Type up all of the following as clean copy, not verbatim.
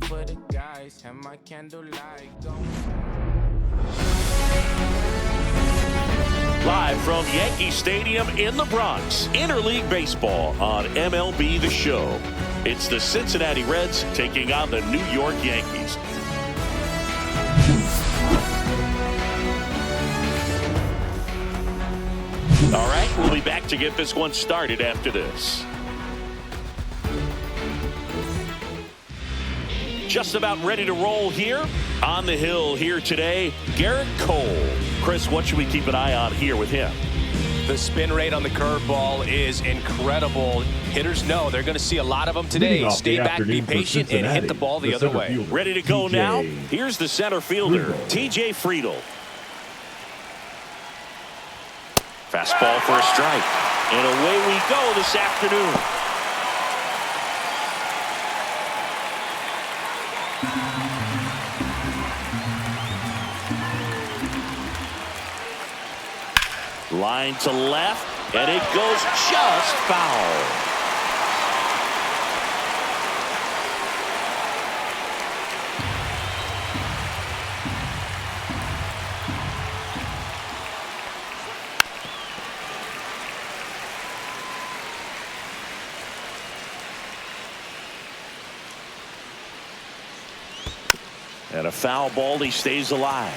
for the guys, and my candlelight going. Live from Yankee Stadium in the Bronx, interleague baseball on MLB The Show. It's the Cincinnati Reds taking on the New York Yankees. All right, we'll be back to get this one started after this. Just about ready to roll here on the hill here today, Garrett Cole. Chris, what should we keep an eye on here with him? The spin rate on the curveball is incredible. Hitters know they're going to see a lot of them today. Stay back, be patient, and hit the ball the other way. Ready to go now? Here's the center fielder, TJ Friedl. Fastball for a strike. And away we go this afternoon. Line to left, and it goes just foul. And a foul ball, he stays alive.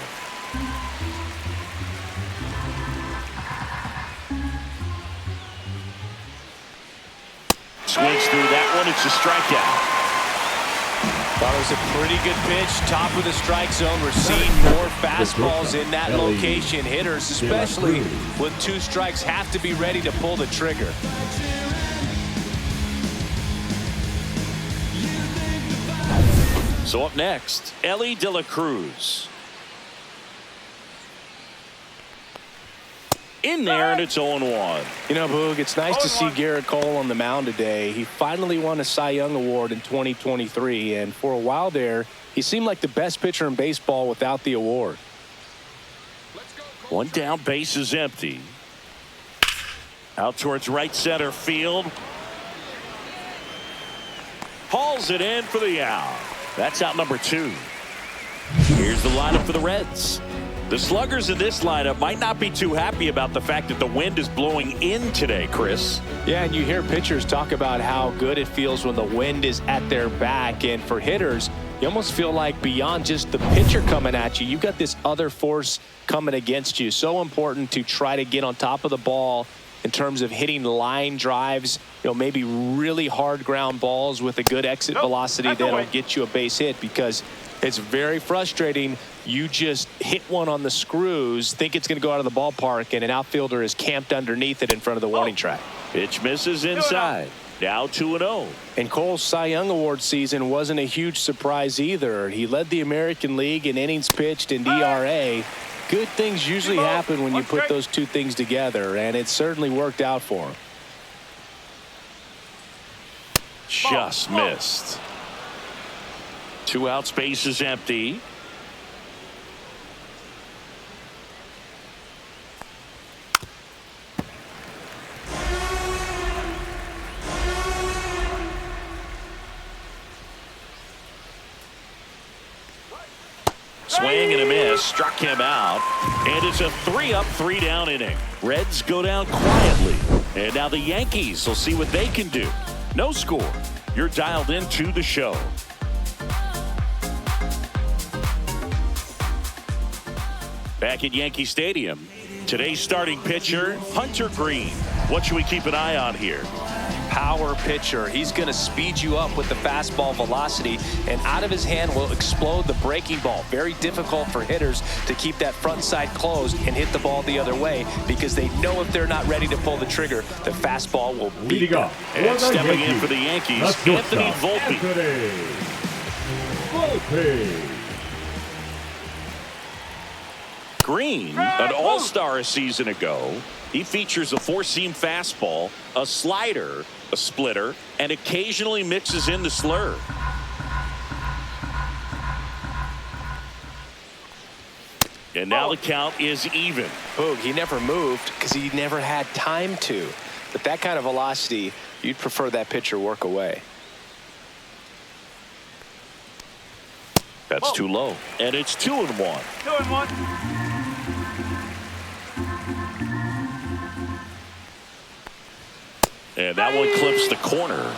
Swings through that one. It's a strikeout. Thought it was a pretty good pitch. Top of the strike zone. We're seeing more fastballs in that location. Hitters, especially with 2 strikes, have to be ready to pull the trigger. So up next, Elly De La Cruz. In there, and it's 0-1. You know, Boog, it's nice to see Garrett Cole on the mound today. He finally won a Cy Young Award in 2023, and for a while there, he seemed like the best pitcher in baseball without the award. One down, base is empty. Out towards right center field. Hauls it in for the out. That's out number 2. Here's the lineup for the Reds. The sluggers in this lineup might not be too happy about the fact that the wind is blowing in today, Chris. Yeah, and you hear pitchers talk about how good it feels when the wind is at their back. And for hitters, you almost feel like beyond just the pitcher coming at you, you've got this other force coming against you. So important to try to get on top of the ball in terms of hitting line drives, maybe really hard ground balls with a good exit velocity that'll get you a base hit, because it's very frustrating. You just hit one on the screws, think it's going to go out of the ballpark, and an outfielder is camped underneath it in front of the warning track. Pitch misses inside. Now 2-0. And Cole's Cy Young Award season wasn't a huge surprise either. He led the American League in innings pitched and ERA. Good things usually happen when you put those 2 things together, and it certainly worked out for him. Just missed. 2 outs, base is empty. Swing and a miss, struck him out, and it's a 3-up, 3-down inning. Reds go down quietly, and now the Yankees will see what they can do. No score. You're dialed into the show. Back at Yankee Stadium, today's starting pitcher, Hunter Green. What should we keep an eye on here? Power pitcher. He's going to speed you up with the fastball velocity, and out of his hand will explode the breaking ball. Very difficult for hitters to keep that front side closed and hit the ball the other way, because they know if they're not ready to pull the trigger, the fastball will beat them. And stepping in for the Yankees, Anthony Volpe. Green, an all-star a season ago. He features a 4-seam fastball, a slider, a splitter, and occasionally mixes in the slurve. And now the count is even. Boog, he never moved because he never had time to. But that kind of velocity, you'd prefer that pitcher work away. That's too low. And it's 2-1. 2-1. And that one clips the corner.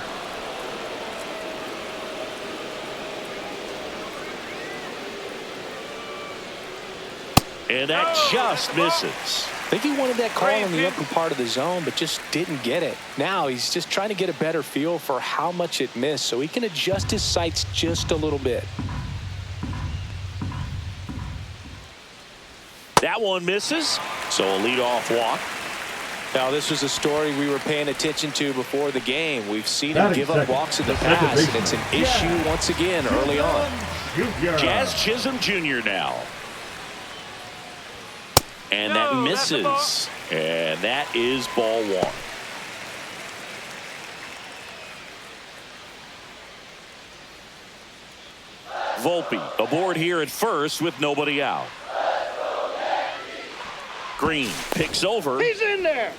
And that just misses. I think he wanted that call in the upper part of the zone, but just didn't get it. Now he's just trying to get a better feel for how much it missed so he can adjust his sights just a little bit. That one misses, so a leadoff walk. Now, this was a story we were paying attention to before the game. We've seen him give up walks in the past, and it's an issue once again early on. Jazz Chisholm Jr. now. And that misses. And that is ball one. Volpe aboard here at first with nobody out. Green picks over. He's in there.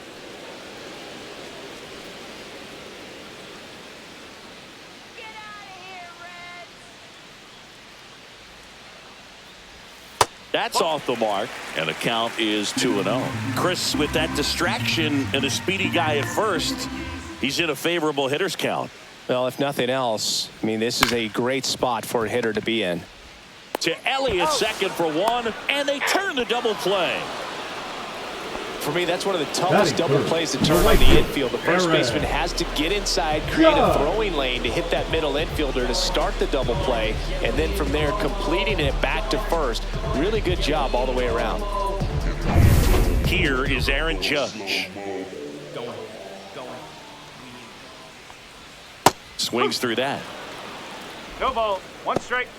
That's off the mark, and the count is 2-0. Chris, with that distraction and a speedy guy at first, he's in a favorable hitter's count. Well, if nothing else, I mean, this is a great spot for a hitter to be in. To Elliott, second for one, and they turn the double play. For me, that's one of the toughest double plays to turn on the infield. The first baseman has to get inside, create a throwing lane to hit that middle infielder to start the double play, and then from there completing it back to first. Really good job all the way around. Here is Aaron Judge. Swings through that. No ball. One strike.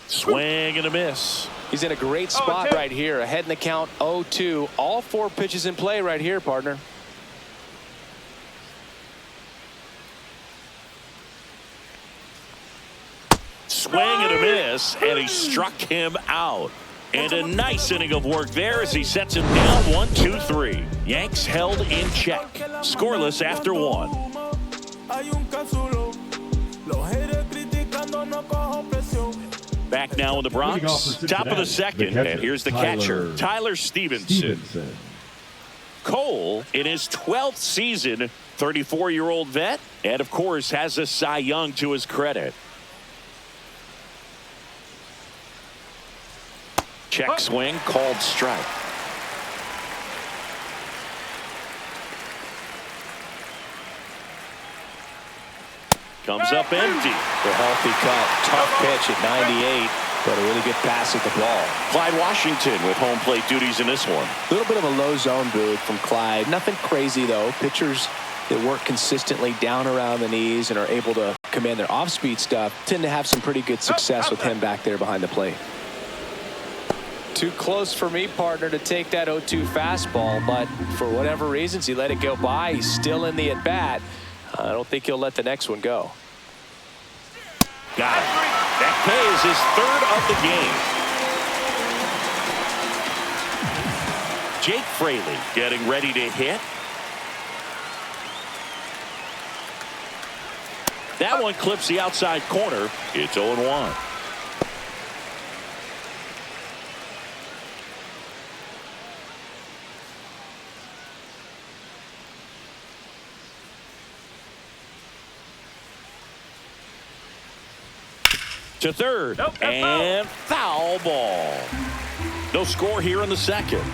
Swing and a miss. He's in a great spot right here. Ahead in the count 0-2. All four pitches in play right here, partner. Swing and a miss, and he struck him out. And a nice inning of work there as he sets him down 1-2-3. Yanks held in check. Scoreless after one. Back now in the Bronx, top of the second, and here's the catcher, Tyler Stevenson. Cole, in his 12th season, 34-year-old vet, and of course has a Cy Young to his credit. Check swing, called strike. Comes up empty. A healthy cut. Tough pitch at 98, but a really good pass at the ball. Clyde Washington with home plate duties in this one. A little bit of a low zone boot from Clyde. Nothing crazy, though. Pitchers that work consistently down around the knees and are able to command their off-speed stuff tend to have some pretty good success with him back there behind the plate. Too close for me, partner, to take that 0-2 fastball, but for whatever reasons, he let it go by. He's still in the at-bat. I don't think he'll let the next one go. Got it. That K is his third of the game. Jake Fraley getting ready to hit. That one clips the outside corner. It's 0-1. To third, and foul ball. No score here in the second.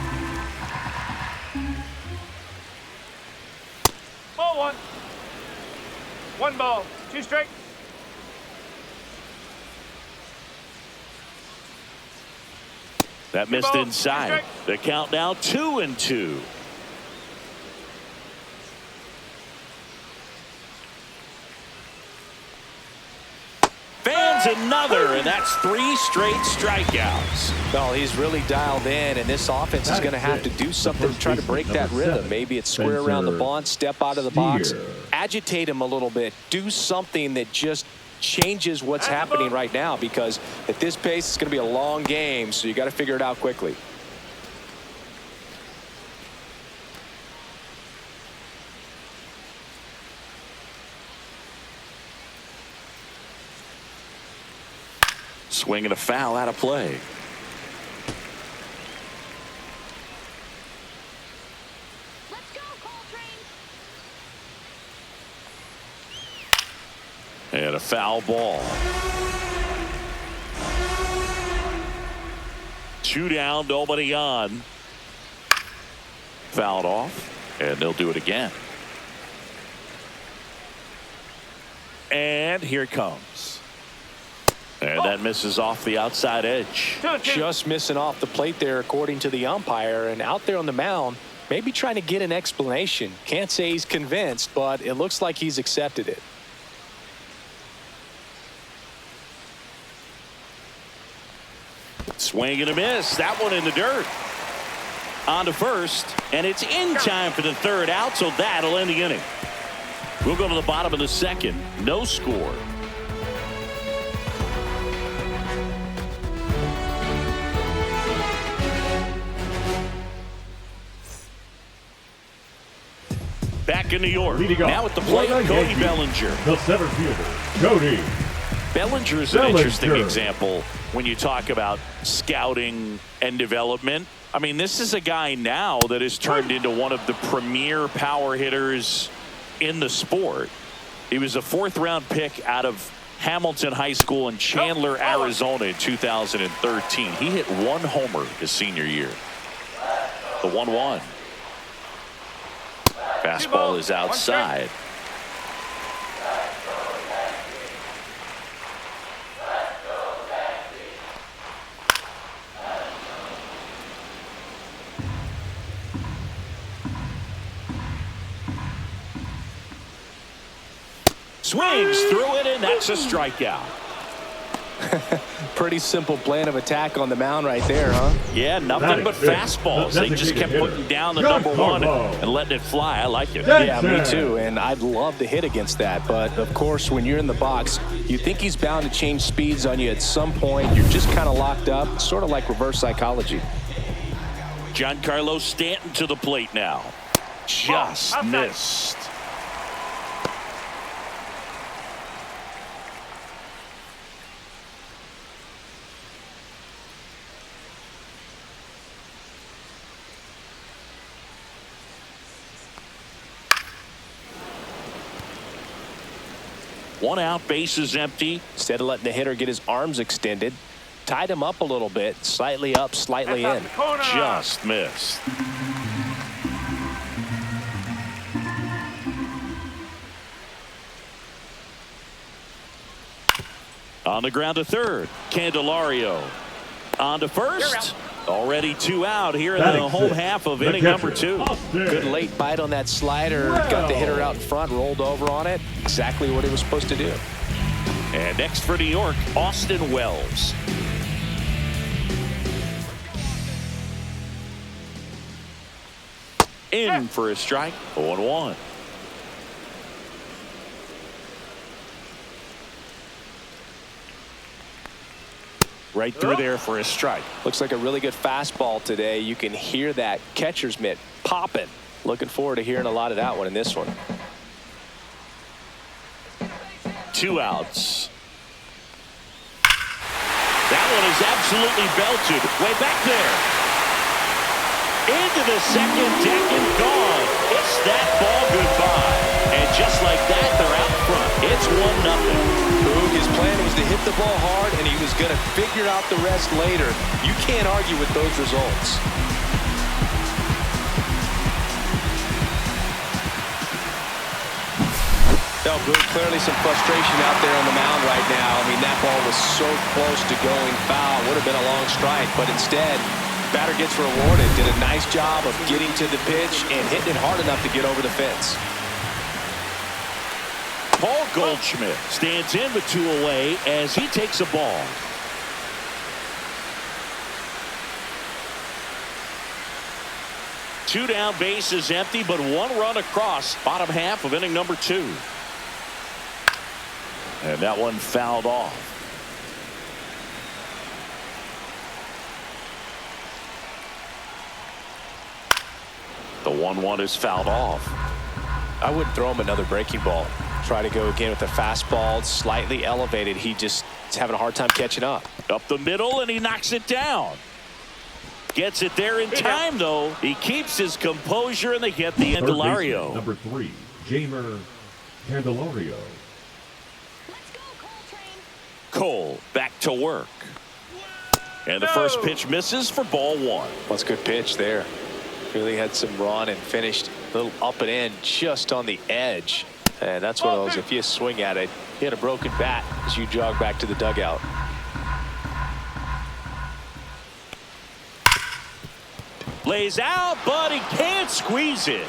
Ball one. One ball. Two strike. That missed inside. The count now 2-2. Another, and that's 3 straight strikeouts. Well, he's really dialed in, and this offense is going to have to do something to try to break that rhythm. Maybe it's square around the bunt, step out of the box, agitate him a little bit, do something that just changes what's happening right now, because at this pace, it's going to be a long game, so you got to figure it out quickly. Swinging a foul out of play. Let's go, Coltrane. And a foul ball. 2 down, nobody on. Fouled off, and they'll do it again. And here it comes. And that misses off the outside edge. Just missing off the plate there, according to the umpire. And out there on the mound, maybe trying to get an explanation. Can't say he's convinced, but it looks like he's accepted it. Swing and a miss. That one in the dirt. On to first, and it's in time for the third out, so that'll end the inning. We'll go to the bottom of the second. No score. Back in New York. Now at the plate, Cody Bellinger. The center fielder, Cody Bellinger is an interesting example when you talk about scouting and development. I mean, this is a guy now that has turned into one of the premier power hitters in the sport. He was a 4th-round pick out of Hamilton High School in Chandler, Arizona in 2013. He hit 1 homer his senior year. The 1-1. Fastball is outside. Swings through it, and that's a strikeout. Pretty simple plan of attack on the mound right there, huh? Yeah, nothing but fastballs. They just kept putting down the number 1 and letting it fly. I like it. Yeah, me too. And I'd love to hit against that. But, of course, when you're in the box, you think he's bound to change speeds on you at some point. You're just kind of locked up. It's sort of like reverse psychology. Giancarlo Stanton to the plate now. Just missed. One out, base is empty. Instead of letting the hitter get his arms extended, tied him up a little bit, slightly up, slightly in. Just missed. On the ground to third. Candelario. On to first. Already 2 out here in the home half of inning number 2. Good late bite on that slider. Got the hitter out in front, rolled over on it. Exactly what he was supposed to do. And next for New York, Austin Wells. In for a strike. 0-1. Right through there for a strike. Looks like a really good fastball today. You can hear that catcher's mitt popping. Looking forward to hearing a lot of that one in this one. 2 outs. That one is absolutely belted. Way back there. Into the second deck and gone. It's that ball goodbye. And just like that, they're out front. It's 1-0. His plan was to hit the ball hard, and he was going to figure out the rest later. You can't argue with those results. No, Boone, clearly some frustration out there on the mound right now. I mean, that ball was so close to going foul. Would have been a long strike, but instead, batter gets rewarded. Did a nice job of getting to the pitch and hitting it hard enough to get over the fence. Paul Goldschmidt stands in with 2 away as he takes a ball. Two down, base is empty, but 1 run across. Bottom half of inning number 2. And that one fouled off. The 1-1 is fouled off. I wouldn't throw him another breaking ball. Try to go again with the fastball, slightly elevated. He just is having a hard time catching up. Up the middle, and he knocks it down. Gets it there in time, though. He keeps his composure, and they get the Candelario. Number 3, Jamer Candelario. Let's go, Coltrane. Cole back to work. And the first pitch misses for ball 1. That's a good pitch there. Really had some run and finished a little up and in just on the edge. And that's one of those, if you swing at it, you had a broken bat as you jog back to the dugout. Lays out, but he can't squeeze it.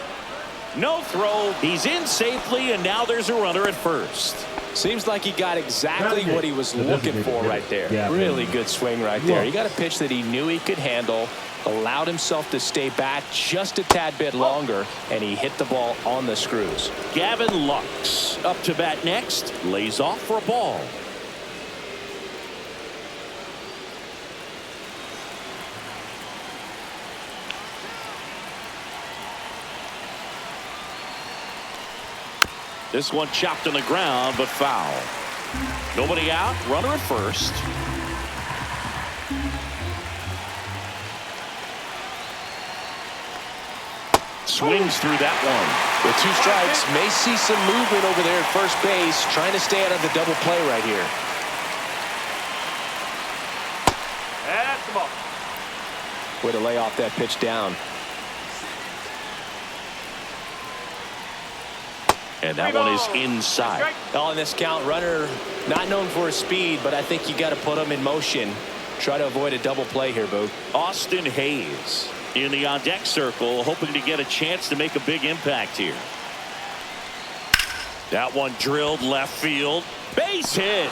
No throw. He's in safely, and now there's a runner at first. Seems like he got exactly what he was looking for right there. Really good swing right there. He got a pitch that he knew he could handle, allowed himself to stay back just a tad bit longer, and he hit the ball on the screws. Gavin Lux up to bat next. Lays off for a ball. This one chopped on the ground, but foul. Nobody out. Runner at first. Swings through that one. With 2 strikes, may see some movement over there at first base, trying to stay out of the double play right here. That's the ball. Way to lay off that pitch down. And that one is inside. On this count, runner not known for his speed, but I think you got to put him in motion. Try to avoid a double play here, Boo. Austin Hayes in the on-deck circle, hoping to get a chance to make a big impact here. That one drilled left field. Base hit.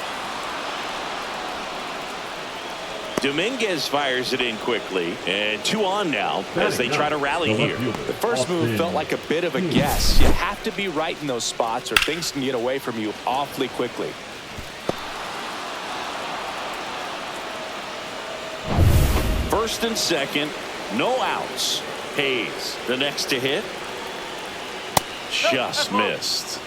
Dominguez fires it in quickly, and 2 on now as they try to rally here. The first move felt like a bit of a guess. You have to be right in those spots or things can get away from you awfully quickly. First and second, no outs. Hayes, the next to hit. Just missed.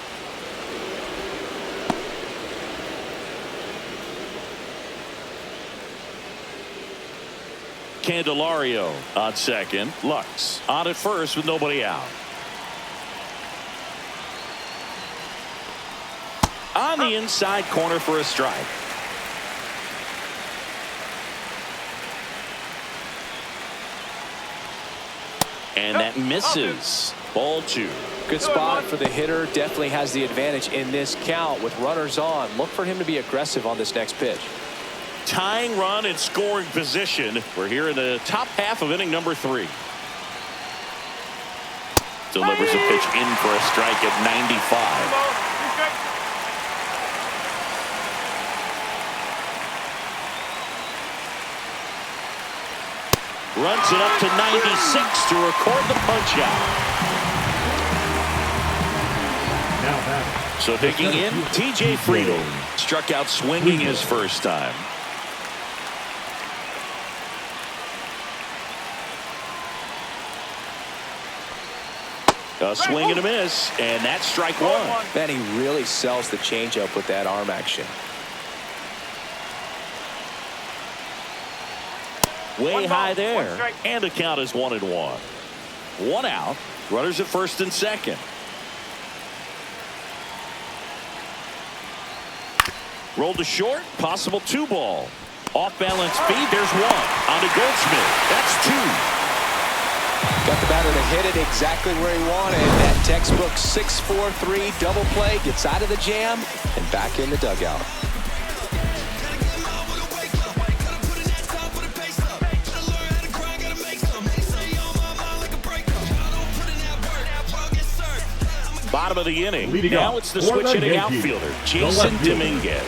Candelario on second. Lux on at first with nobody out. On the inside corner for a strike. And that misses. Ball 2. Good spot for the hitter. Definitely has the advantage in this count with runners on. Look for him to be aggressive on this next pitch. Tying run in scoring position. We're here in the top half of inning number 3. Delivers a pitch in for a strike at 95. Runs it up to 96 to record the punch out. So digging in, TJ Friedl struck out swinging his first time. A swing and a miss, and that's strike 1. Man, he really sells the changeup with that arm action. Way high there, and the count is 1-1. 1 out. Runners at first and second. Rolled to short, possible 2 ball. Off balance speed, there's 1 on to Goldschmidt. That's 2. Got the batter to hit it exactly where he wanted. That textbook 6-4-3 double play, gets out of the jam and back in the dugout. Bottom of the inning. Leading now up it's the for switch the hitting Yankees, outfielder, Jason Dominguez.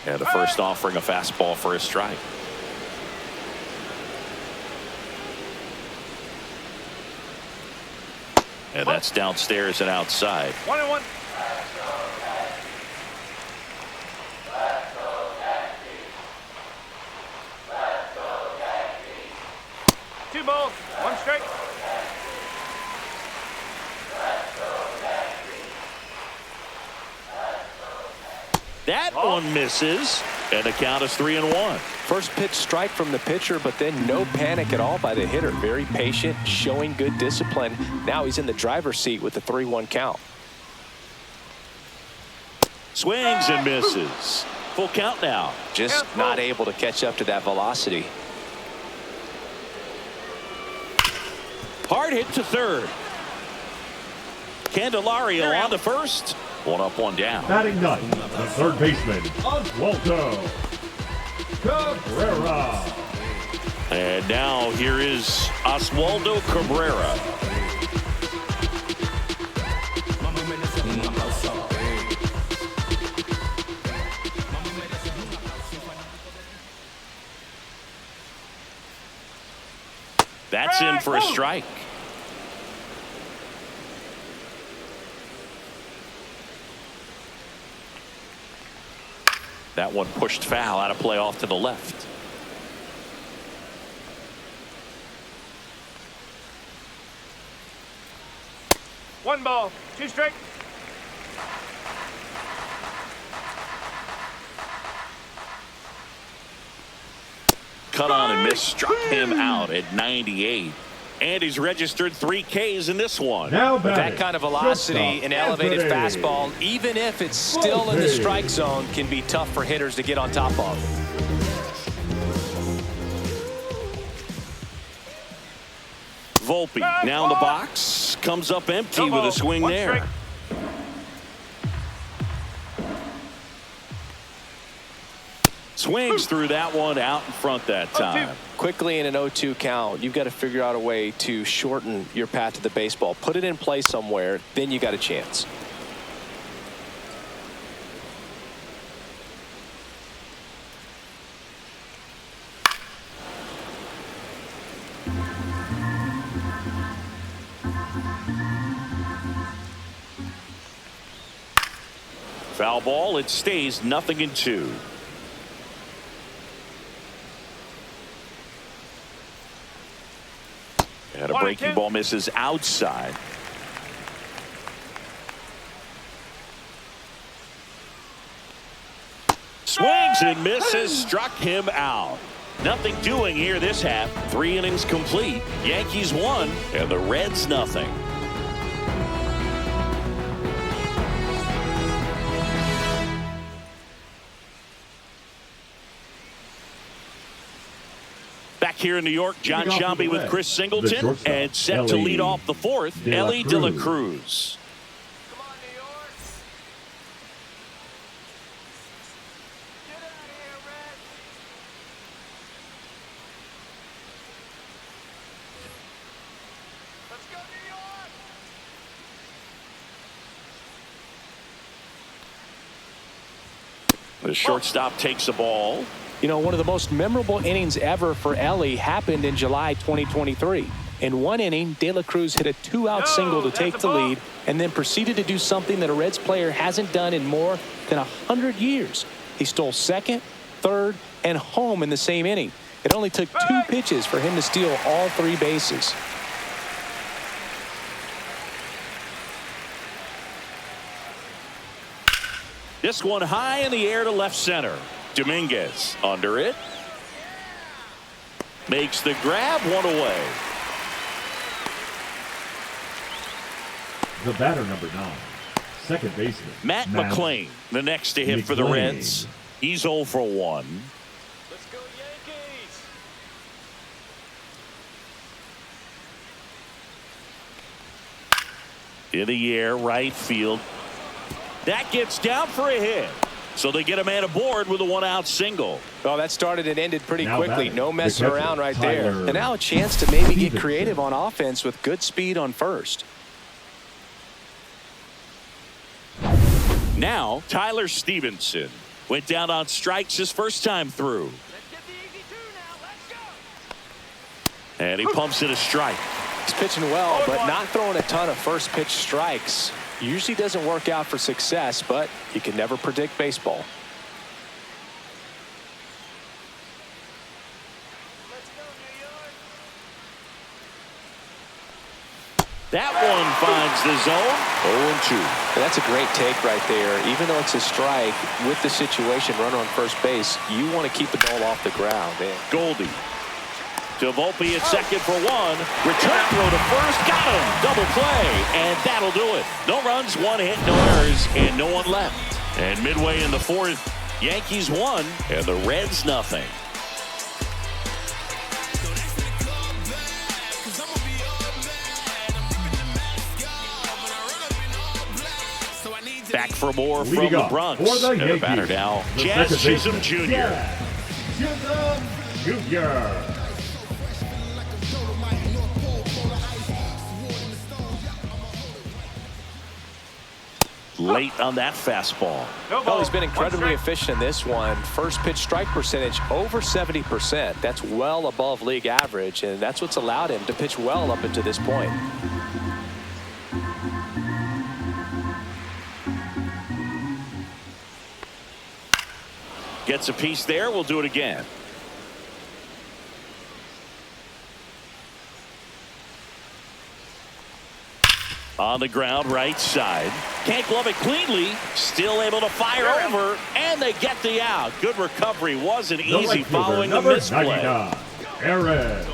And the first offering a fastball for a strike. And that's downstairs and outside. 1-1. Balls, 1 strike. That one misses, and the count is 3-1. First pitch strike from the pitcher, but then no panic at all by the hitter. Very patient, showing good discipline. Now he's in the driver's seat with the 3-1 count. Swings and misses. Full count now. Just not able to catch up to that velocity. Hard hit to third. Candelario on the first. One up, one down. Batting ninth, the third baseman, Oswaldo Cabrera. And now here is Oswaldo Cabrera. That's in for a strike. That one pushed foul, out of play off to the left. One ball, 2 strikes. Cut on and missed, struck him out at 98. And he's registered 3 Ks in this one. Now With that kind of velocity, an elevated fastball, even if it's still in the strike zone, can be tough for hitters to get on top of. Volpe now in the box, comes up empty with a swing there. Swings through that one, out in front that time. Quickly in an 0-2 count, you've got to figure out a way to shorten your path to the baseball. Put it in play somewhere, then you got a chance. Foul ball, it stays 0-2. And a breaking ball misses outside. Swings and misses, struck him out. Nothing doing here this half. 3 innings complete. Yankees 1 and the Reds nothing. Back here in New York, John Sciambi with Chris Singleton, and set to lead off the fourth, Ellie De La Cruz. Come on, New York. Get out of here, Red. Let's go, New York. The shortstop takes the ball. You know, one of the most memorable innings ever for Ellie happened in July 2023. In one inning, De La Cruz hit a 2-out single to take the lead and then proceeded to do something that a Reds player hasn't done in more than 100 years. He stole second, third, and home in the same inning. It only took 2 pitches for him to steal all 3 bases. This one high in the air to left center. Dominguez under it. Makes the grab, 1 away. The batter, number 9, second baseman, Matt McLain, the next to hit for the Reds. He's 0 for 1. Let's go, Yankees. In the air, right field. That gets down for a hit. So they get a man aboard with a 1-out single. Oh, that started and ended pretty Now quickly. batting, No messing the catcher, around right there. Tyler And now a chance to maybe get Stevenson. creative on offense with good speed on first. Now, Tyler Stevenson went down on strikes his first time through. Let's get the easy 2 now. Let's go. And he pumps it a strike. He's pitching well, but not throwing a ton of first pitch strikes. Usually doesn't work out for success, but you can never predict baseball. Let's go, New York. That one finds the zone. 0-2. That's a great take right there. Even though it's a strike, with the situation, runner on first base, you want to keep the ball off the ground. Goldie to Volpe at second for one. Return throw to first. Got him. Double play. And that'll do it. No runs, one hit, no errors, and no one left. And midway in the fourth, Yankees won, and the Reds nothing. Back for more from the Bronx. And the batter now, Jazz Chisholm Jr. Chisholm Jr. Late on that fastball. Well, he's been incredibly efficient in this one. First pitch strike percentage over 70%. That's well above league average, and that's what's allowed him to pitch well up until this point. Gets a piece there. We'll do it again. On the ground, right side. Can't glove it cleanly. Still able to fire over, and they get the out. Good recovery. Wasn't easy following the misplay. Aaron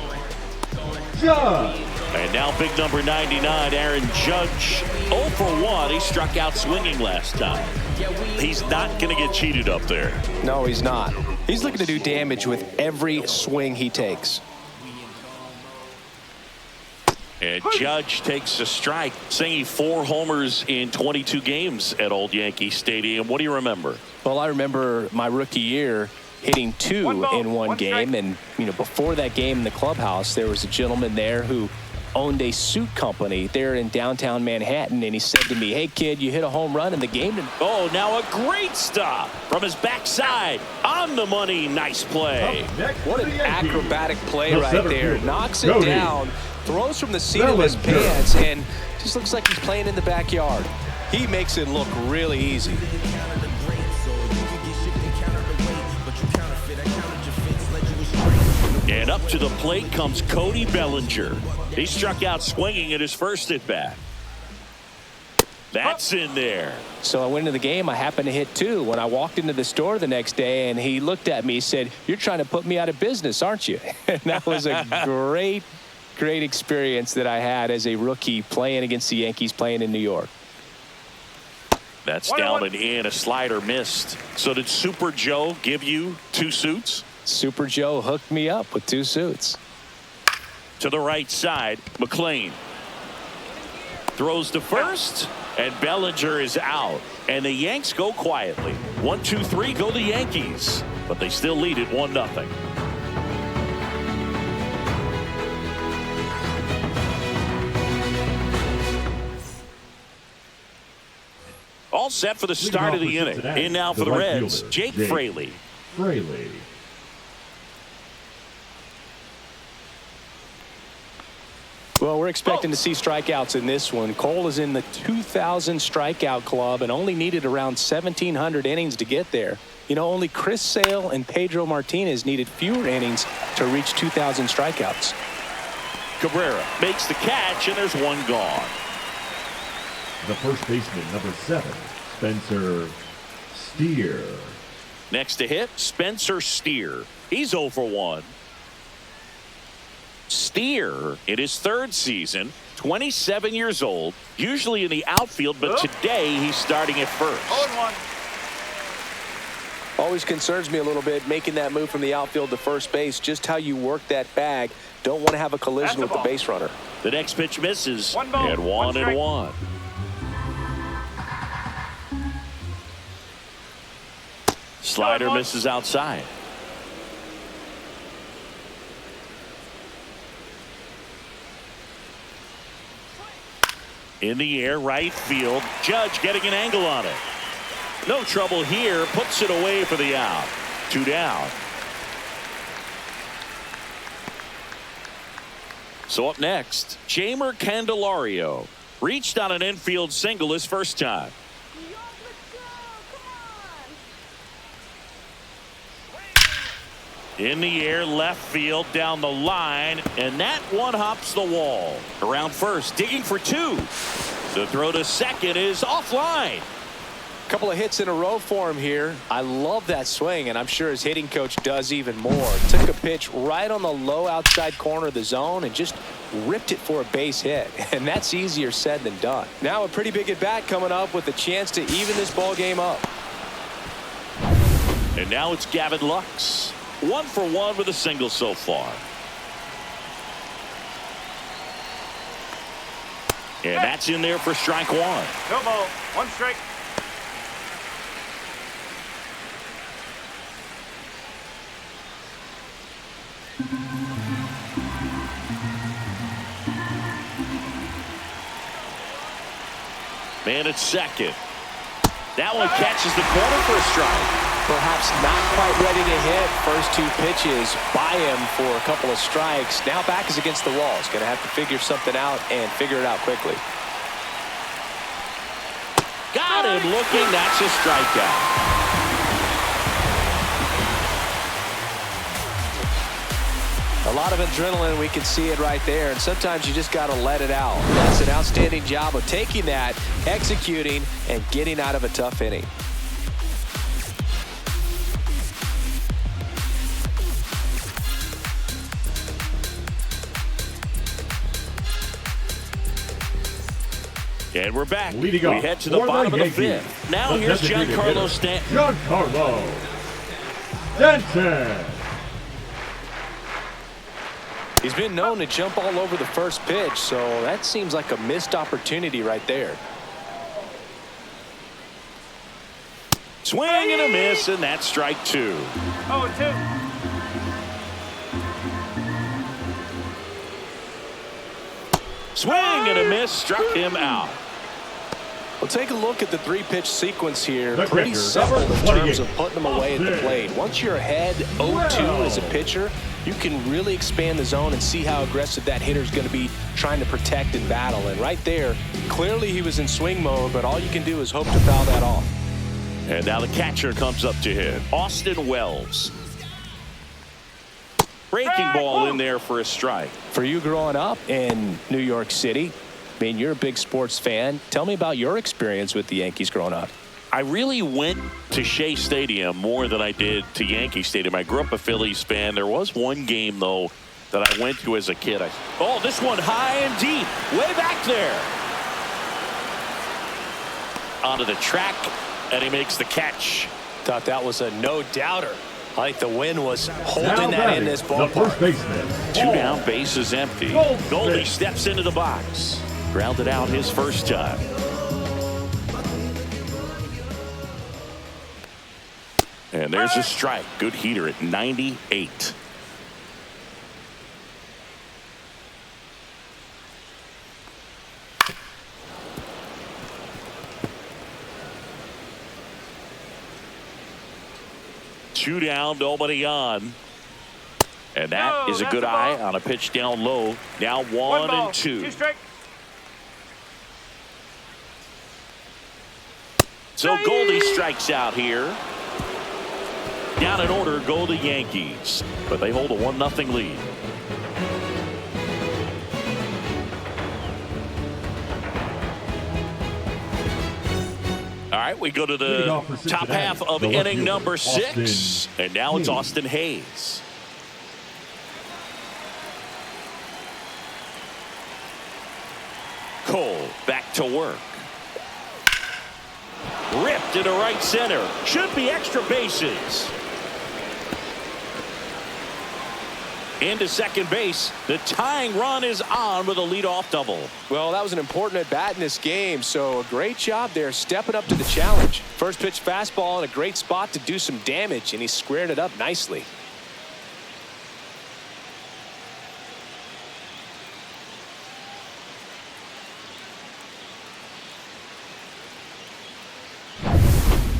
Judge. And now big number 99, Aaron Judge. 0 for 1. He struck out swinging last time. He's not going to get cheated up there. No, he's not. He's looking to do damage with every swing he takes. And Judge takes a strike, singing 4 homers in 22 games at Old Yankee Stadium. What do you remember? Well, I remember my rookie year hitting 2 in one game. And, before that game in the clubhouse, there was a gentleman there who owned a suit company there in downtown Manhattan. And he said to me, "Hey, kid, you hit a home run in the game." Oh, now a great stop from his backside. On the money. Nice play. What an acrobatic play right there. Knocks it down. Throws from the seat of his pants, and just looks like he's playing in the backyard. He makes it look really easy. And up to the plate comes Cody Bellinger. He struck out swinging at his first at bat. That's in there. So I went into the game. I happened to hit 2 when I walked into the store the next day, and he looked at me and said, "You're trying to put me out of business, aren't you?" And that was a great experience that I had as a rookie playing against the Yankees, playing in New York. That's down and in. A slider missed. So did Super Joe give you 2 suits? Super Joe hooked me up with 2 suits. To the right side, McLean throws to first, and Bellinger is out. And the Yanks go quietly. 1, 2, 3 go the Yankees, but they still lead it 1-0. All set for the start of the inning. In now for the Reds, Jake Fraley. Well, we're expecting to see strikeouts in this one. Cole is in the 2,000 strikeout club and only needed around 1,700 innings to get there. Only Chris Sale and Pedro Martinez needed fewer innings to reach 2,000 strikeouts. Cabrera makes the catch, and there's one gone. The first baseman, number 7, Spencer Steer. Next to hit, Spencer Steer. He's 0 for 1. Steer, in his 3rd season, 27 years old, usually in the outfield, but today he's starting at first. 0-1. Always concerns me a little bit making that move from the outfield to first base. Just how you work that bag. Don't want to have a collision with the base runner. The next pitch misses. 1 ball, and 1-1. Slider misses outside. In the air, right field. Judge getting an angle on it. No trouble here. Puts it away for the out. 2 down. So up next, Jeimer Candelario. Reached on an infield single his first time. In the air, left field, down the line, and that one hops the wall. Around first, digging for two. The throw to second is offline. Couple of hits in a row for him here. I love that swing, and I'm sure his hitting coach does even more. Took a pitch right on the low outside corner of the zone and just ripped it for a base hit. And that's easier said than done. Now a pretty big at bat coming up with a chance to even this ball game up. And now it's Gavin Lux. 1 for 1 with a single so far. And that's in there for strike one. No ball. 1 strike. Man at second. That one catches the corner for a strike. Perhaps not quite ready to hit. First 2 pitches by him for a couple of strikes. Now back is against the wall. He's going to have to figure something out and figure it out quickly. Got him looking. That's a strikeout. A lot of adrenaline. We can see it right there. And sometimes you just got to let it out. That's an outstanding job of taking that, executing, and getting out of a tough inning. And we're back. Leading we off head to the bottom of the fifth. Now here's Giancarlo Stanton. Giancarlo Stanton. He's been known to jump all over the first pitch, so that seems like a missed opportunity right there. Swing and a miss, and that's strike 2. 0-2. Swing and a miss, struck him out. Well, take a look at the 3-pitch sequence here. The Pretty pitcher, simple in number terms of 28, putting them away at the plate. Once you're ahead 0-2 as a pitcher, you can really expand the zone and see how aggressive that hitter is going to be trying to protect and battle. And right there, clearly he was in swing mode, but all you can do is hope to foul that off. And now the catcher comes up to hit. Austin Wells. Breaking ball in there for a strike. For you growing up in New York City, I mean, you're a big sports fan. Tell me about your experience with the Yankees growing up. I really went to Shea Stadium more than I did to Yankee Stadium. I grew up a Phillies fan. There was one game, though, that I went to as a kid. Oh, this one high and deep. Way back there. Onto the track, and he makes the catch. Thought that was a no-doubter. I think the wind was holding Now that in this the first ballpark. baseman. 2 down, base is empty. Goldie steps into the box. Grounded out his first time. And there's a strike. Good heater at 98. Two down, nobody on. And that is a good eye on a pitch down low. Now 1 and 2. 2 strike. So Goldie strikes out here. Down in order go the Yankees, but they hold a 1-0 lead. All right, we go to the top half of inning number 6, and now it's Austin Hayes. Cole back to work. Ripped into right center. Should be extra bases. Into second base. The tying run is on with a leadoff double. Well, that was an important at-bat in this game, so a great job there stepping up to the challenge. First pitch fastball in a great spot to do some damage, and he squared it up nicely.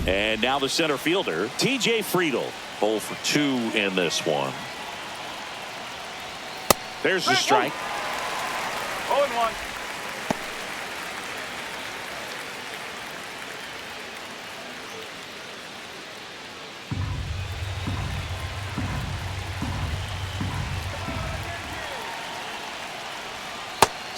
And now the center fielder, T.J. Friedel. 0 for 2 in this one. There's the strike. 0-1.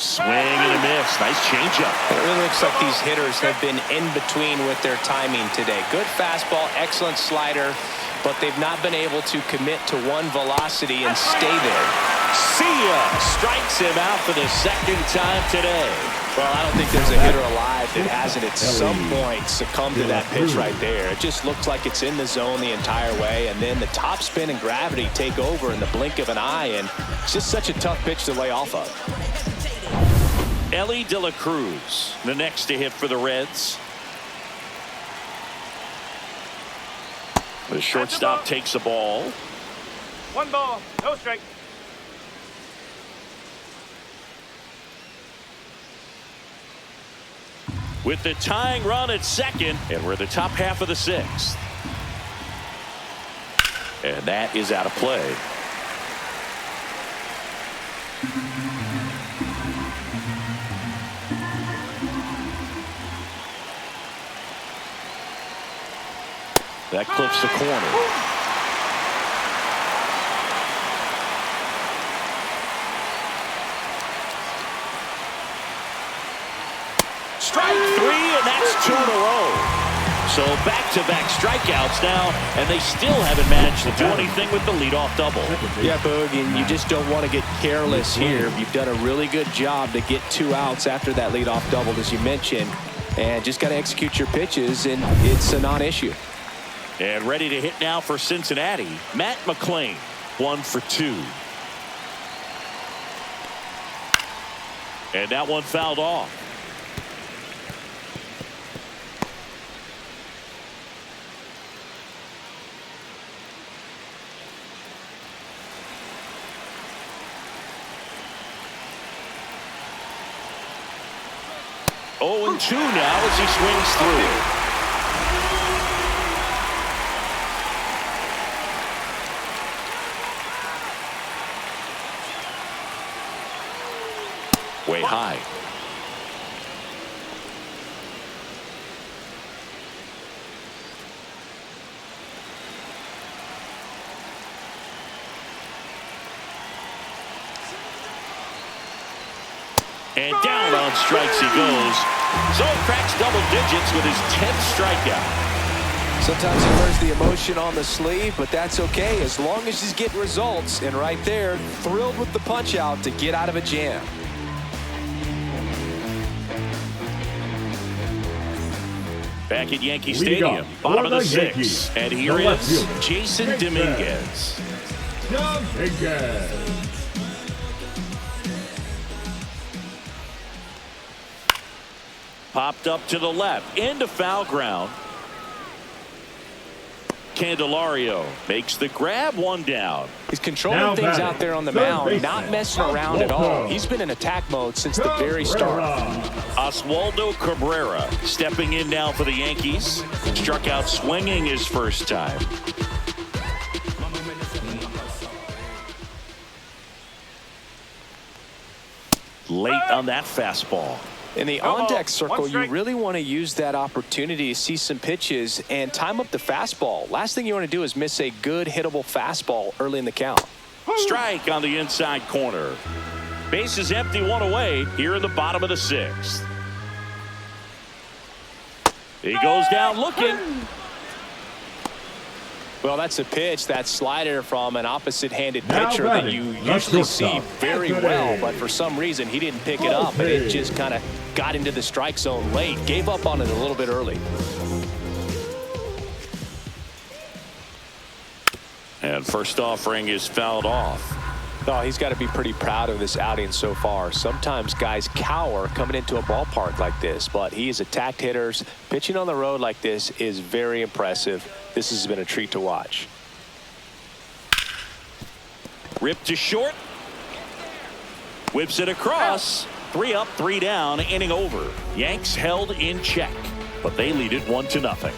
Swing and a miss. Nice changeup. It really looks like these hitters have been in between with their timing today. Good fastball, excellent slider, but they've not been able to commit to one velocity and stay there. See ya! Strikes him out for the second time today. Well, I don't think there's a hitter alive that hasn't at some point succumbed to that pitch right there. It just looks like it's in the zone the entire way, and then the top spin and gravity take over in the blink of an eye, and it's just such a tough pitch to lay off of. Ellie De La Cruz, the next to hit for the Reds. The shortstop takes a ball. 1 ball, no strike. With the tying run at second, and we're the top half of the 6th. And that is out of play. That clips the corner. Strike 3, and that's 2 in a row. So back-to-back strikeouts now, and they still haven't managed to do anything with the leadoff double. Yeah, Boog, and you just don't want to get careless here. You've done a really good job to get 2 outs after that leadoff double, as you mentioned, and just got to execute your pitches, and it's a non-issue. And ready to hit now for Cincinnati, Matt McClain, 1 for 2. And that one fouled off. Oh, and 2 now as he swings through. Way high. And down on strikes he goes. So cracks double digits with his 10th strikeout. Sometimes he wears the emotion on the sleeve, but that's okay as long as he's getting results. And right there, thrilled with the punch out to get out of a jam. Back at Yankee Stadium, bottom of the 6th. And here is Jason Dominguez. Popped up to the left, into foul ground. Candelario makes the grab, 1 down. He's controlling things out there on the mound, not messing around at all. He's been in attack mode since the very start. Oswaldo Cabrera stepping in now for the Yankees. Struck out swinging his first time. Late on that fastball. In the on-deck circle, you really want to use that opportunity to see some pitches and time up the fastball. Last thing you want to do is miss a good hittable fastball early in the count. Strike on the inside corner. Base is empty, 1 away here in the bottom of the 6th. He goes down looking. Well, that's a pitch, that slider from an opposite-handed pitcher that you usually see very well, but for some reason he didn't pick it up, and it just kind of got into the strike zone late. Gave up on it a little bit early. And first offering is fouled off. Oh, he's got to be pretty proud of this outing so far. Sometimes guys cower coming into a ballpark like this, but he has attacked hitters. Pitching on the road like this is very impressive. This has been a treat to watch. Ripped to short. Whips it across. 3 up, 3 down, inning over. Yanks held in check, but they lead it 1-0.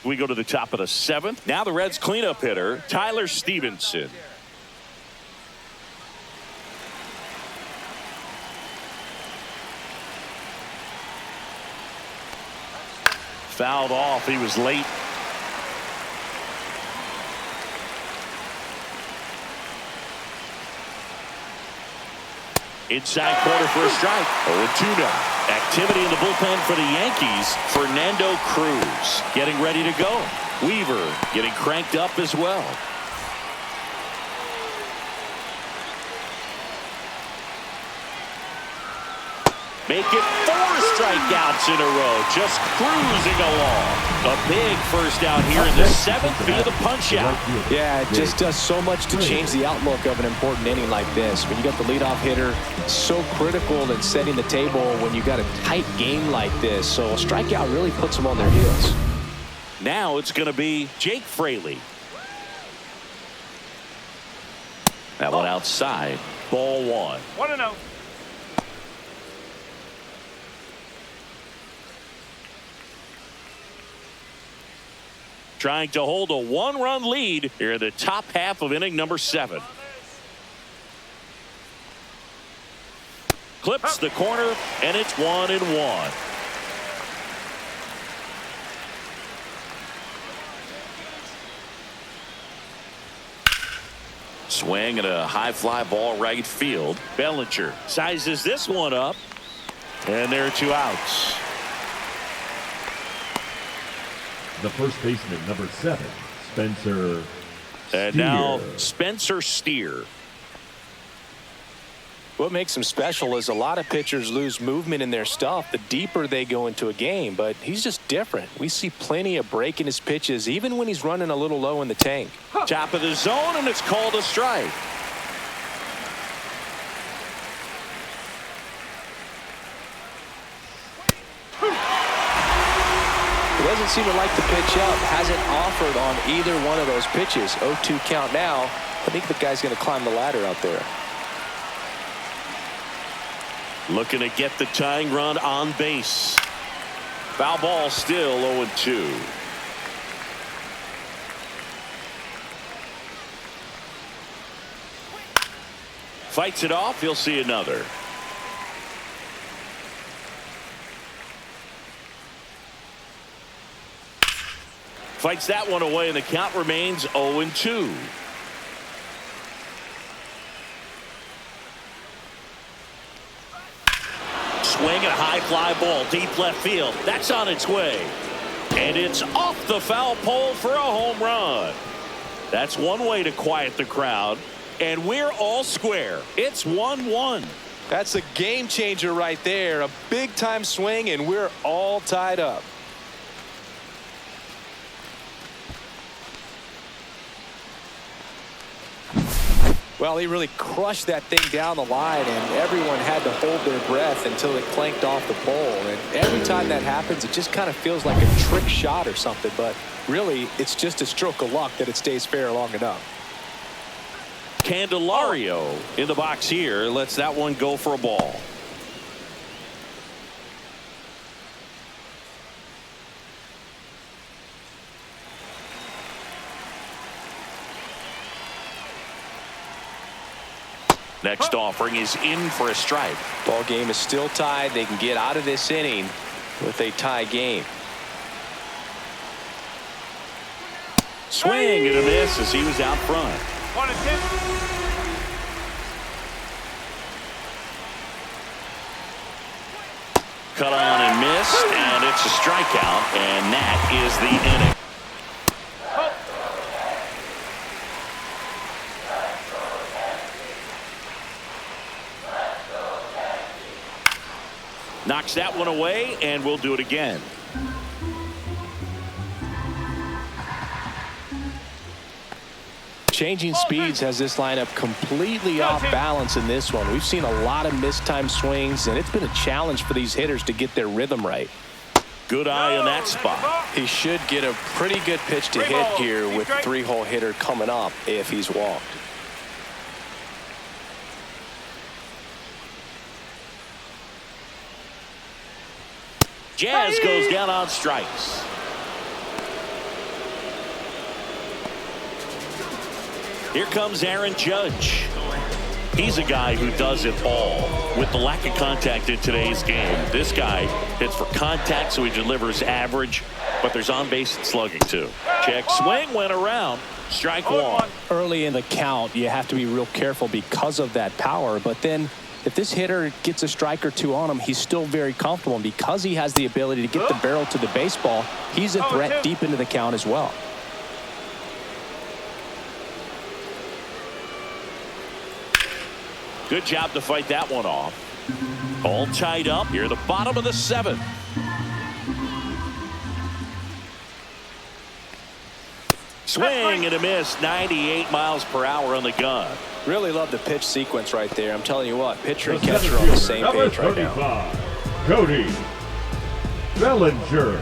We go to the top of the 7th. Now the Reds cleanup hitter, Tyler Stevenson. Fouled off. He was late. Inside corner for a strike. 0-2 now. Activity in the bullpen for the Yankees. Fernando Cruz getting ready to go. Weaver getting cranked up as well. Make it 4 strikeouts in a row. Just cruising along. A big first out here in the 7th via the punch out. Yeah, it just does so much to change the outlook of an important inning like this. When you got the leadoff hitter, so critical in setting the table when you got a tight game like this. So a strikeout really puts them on their heels. Now it's going to be Jake Fraley. That one outside. Ball 1. 1-0. Trying to hold a 1-run lead here in the top half of inning number 7. Clips the corner, and it's 1-1. Swing and a high fly ball right field. Bellinger sizes this one up, and there are 2 outs. The first baseman, number 7, Spencer Steer. And now Spencer Steer. What makes him special is a lot of pitchers lose movement in their stuff the deeper they go into a game, but he's just different. We see plenty of break in his pitches, even when he's running a little low in the tank. Top of the zone, and it's called a strike. He doesn't seem to like the pitch up. Hasn't offered on either one of those pitches. 0-2 count now. I think the guy's going to climb the ladder out there. Looking to get the tying run on base. Foul ball still 0-2. Fights it off. He'll see another. Fights that one away, and the count remains 0-2. Swing and a high fly ball deep left field. That's on its way. And it's off the foul pole for a home run. That's one way to quiet the crowd. And we're all square. It's 1-1. That's a game changer right there. A big time swing, and we're all tied up. Well, he really crushed that thing down the line, and everyone had to hold their breath until it clanked off the pole. And every time that happens, it just kind of feels like a trick shot or something. But really, it's just a stroke of luck that it stays fair long enough. Candelario in the box here lets that one go for a ball. Next offering is in for a strike. Ball game is still tied. They can get out of this inning with a tie game. Swing and a miss as he was out front. 1-2. Cut on and missed, and it's a strikeout, and that is the inning. Knocks that one away, and we'll do it again. Changing speeds has this lineup completely off balance in this one. We've seen a lot of mistimed swings, and it's been a challenge for these hitters to get their rhythm right. Good eye on that spot. He should get a pretty good pitch to hit here with 3-hole hitter coming up if he's walked. Jazz goes down on strikes. Here comes Aaron Judge. He's a guy who does it all. With the lack of contact in today's game, this guy hits for contact, so he delivers average, but there's on-base and slugging too. Check swing, went around. Strike one. Early in the count, you have to be real careful because of that power, but then if this hitter gets a strike or two on him, he's still very comfortable. And because he has the ability to get the barrel to the baseball, he's a threat deep into the count as well. Good job to fight that one off. All tied up here at the bottom of the seventh. Swing and a miss. 98 miles per hour on the gun. Really love the pitch sequence right there. I'm telling you what, pitcher and catcher are on the same page right now. Cody Bellinger.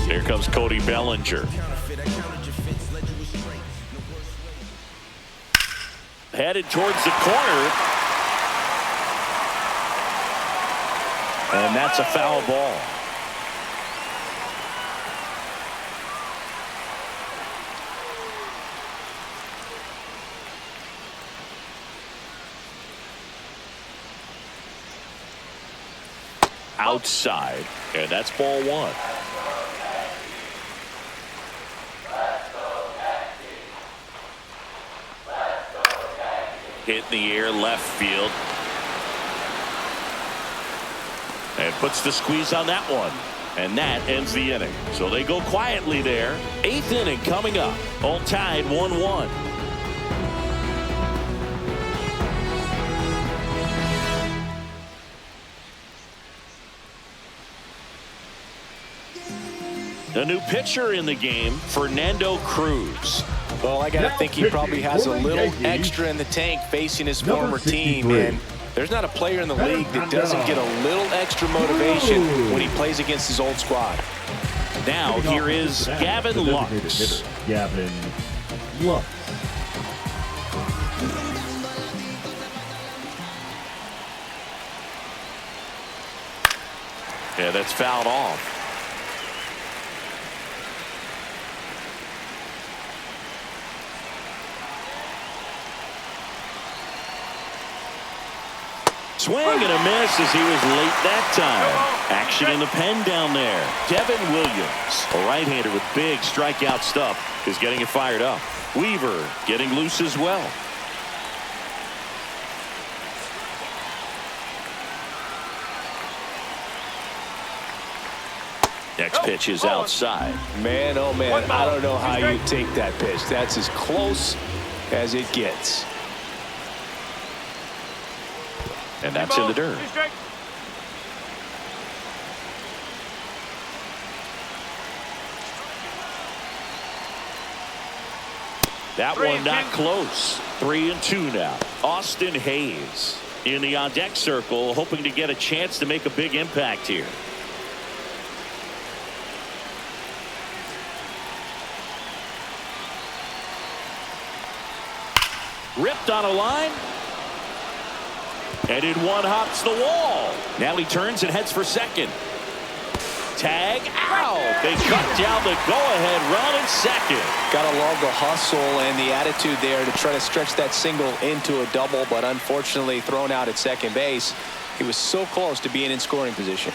Here comes Cody Bellinger. Headed towards the corner. And that's a foul ball. Outside, and that's ball one. Hit in the air, left field. And puts the squeeze on that one. And that ends the inning. So they go quietly there. Eighth inning coming up. All tied 1-1. A new pitcher in the game, Fernando Cruz. Well, I got to think he probably has a little extra in the tank facing his former team. And there's not a player in the league that doesn't get a little extra motivation when he plays against his old squad. Now, here is Gavin Lux. Gavin Lux. Yeah, that's fouled off. Swing and a miss as he was late that time. Action in the pen down there. Devin Williams, a right-hander with big strikeout stuff, is getting it fired up. Weaver getting loose as well. Next pitch is outside. Man, oh man, I don't know how you take that pitch. That's as close as it gets. And that's in the dirt. That one not close. 3-2 now. Austin Hayes in the on-deck circle, hoping to get a chance to make a big impact here. Ripped on a line. And in one hops the wall. Now he turns and heads for second. Tag out. They cut down the go-ahead run in second. Gotta love the hustle and the attitude there to try to stretch that single into a double, but unfortunately thrown out at second base. He was so close to being in scoring position.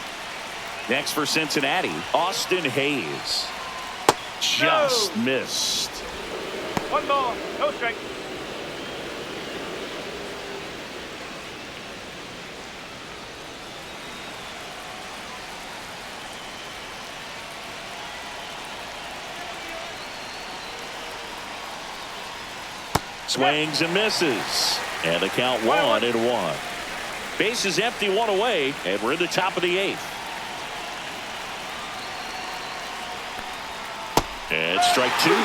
Next for Cincinnati, Austin Hayes. Just missed. 1 ball, no strike. Swings and misses. And the count 1-1. Base is empty, one away, and we're in the top of the eighth. And strike two. 1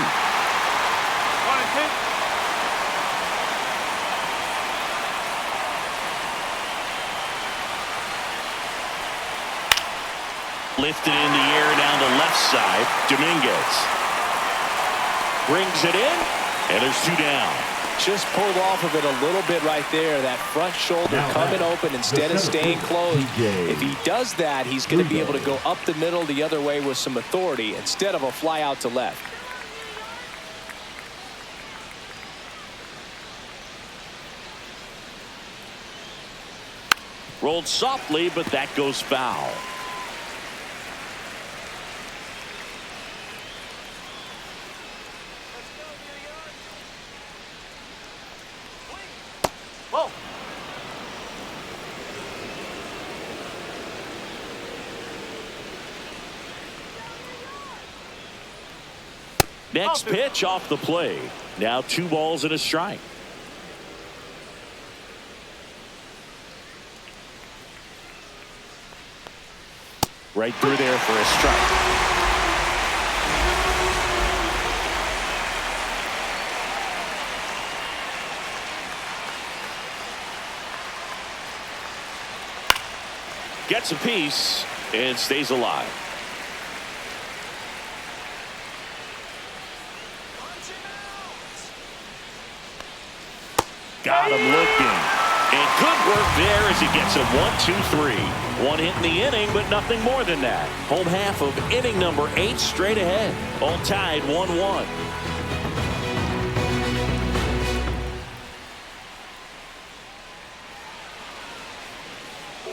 and 2. Lifted in the air down the left side. Dominguez brings it in, and there's 2 down. Just pulled off of it a little bit right there. That front shoulder coming open instead of staying closed. If he does that, he's going to be able to go up the middle the other way with some authority instead of a fly out to left. Rolled softly, but that goes foul. Whoa. Next pitch off the play. Now 2 balls and a strike. Right through there for a strike. Gets a piece and stays alive. Got him looking. And good work there as he gets a 1-2-3. 1 hit in the inning, but nothing more than that. Home half of inning number 8 straight ahead. All tied 1-1.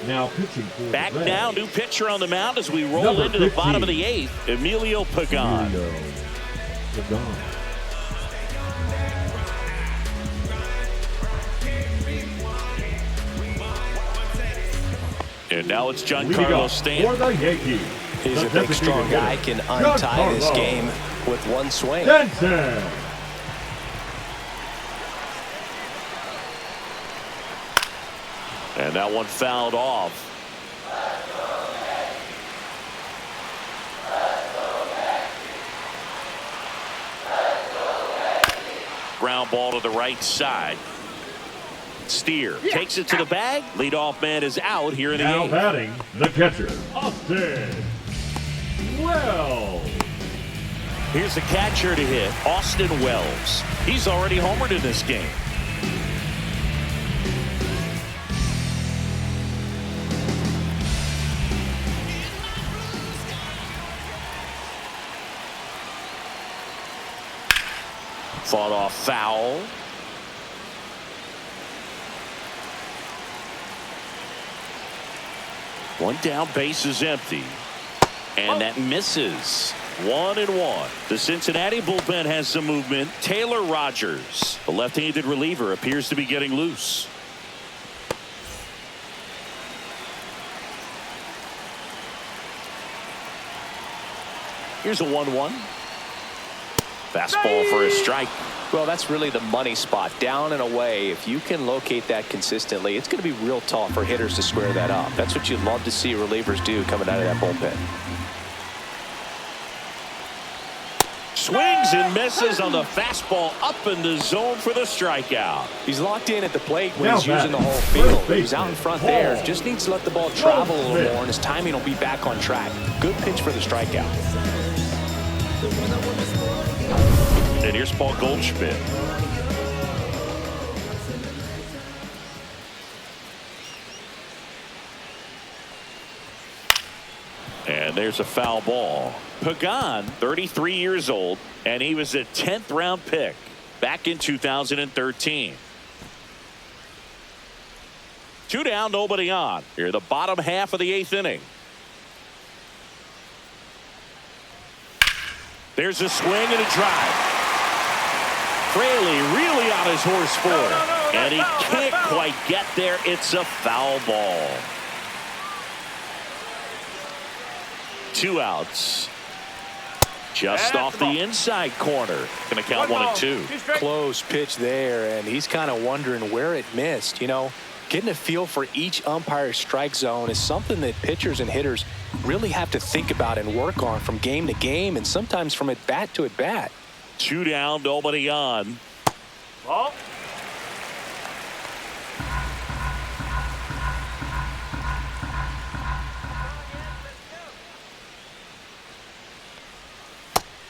Now pitching for Back the Reds. now, new pitcher on the mound as we roll into the bottom of the 8th. Emilio Pagan. And now it's Giancarlo Stanton. For the Yankees. He's a big, strong guy. Can untie this game with one swing. Stanton. And that one fouled off. Ground ball to the right side. Steer takes it to the bag. Leadoff man is out here in the Now 8th. batting, the catcher, Austin Wells. Here's the catcher to hit, Austin Wells. He's already homered in this game. Fought off foul. One down, base is empty. And that misses. 1-1. The Cincinnati bullpen has some movement. Taylor Rogers, the left-handed reliever, appears to be getting loose. Here's a 1-1. Fastball for a strike. Well, that's really the money spot. Down and away. If you can locate that consistently, it's going to be real tough for hitters to square that up. That's what you'd love to see relievers do coming out of that bullpen. Swings and misses on the fastball up in the zone for the strikeout. He's locked in at the plate when Now he's using the batting, whole field. first He's out in front there. Just needs to let the ball travel a little more, and his timing will be back on track. Good pitch for the strikeout. And here's Paul Goldschmidt. And there's a foul ball. Pagan, 33 years old, and he was a 10th round pick back in 2013. 2 down, nobody on. Here, the bottom half of the 8th inning. There's a swing and a drive. Fraley really on his horse for it. And he can't quite get there. It's a foul ball. 2 outs. Just off the inside corner. Going to count 1-2. Close pitch there, and he's kind of wondering where it missed. You know, getting a feel for each umpire's strike zone is something that pitchers and hitters really have to think about and work on from game to game, and sometimes from at bat to at bat. 2 down, nobody on. Ball.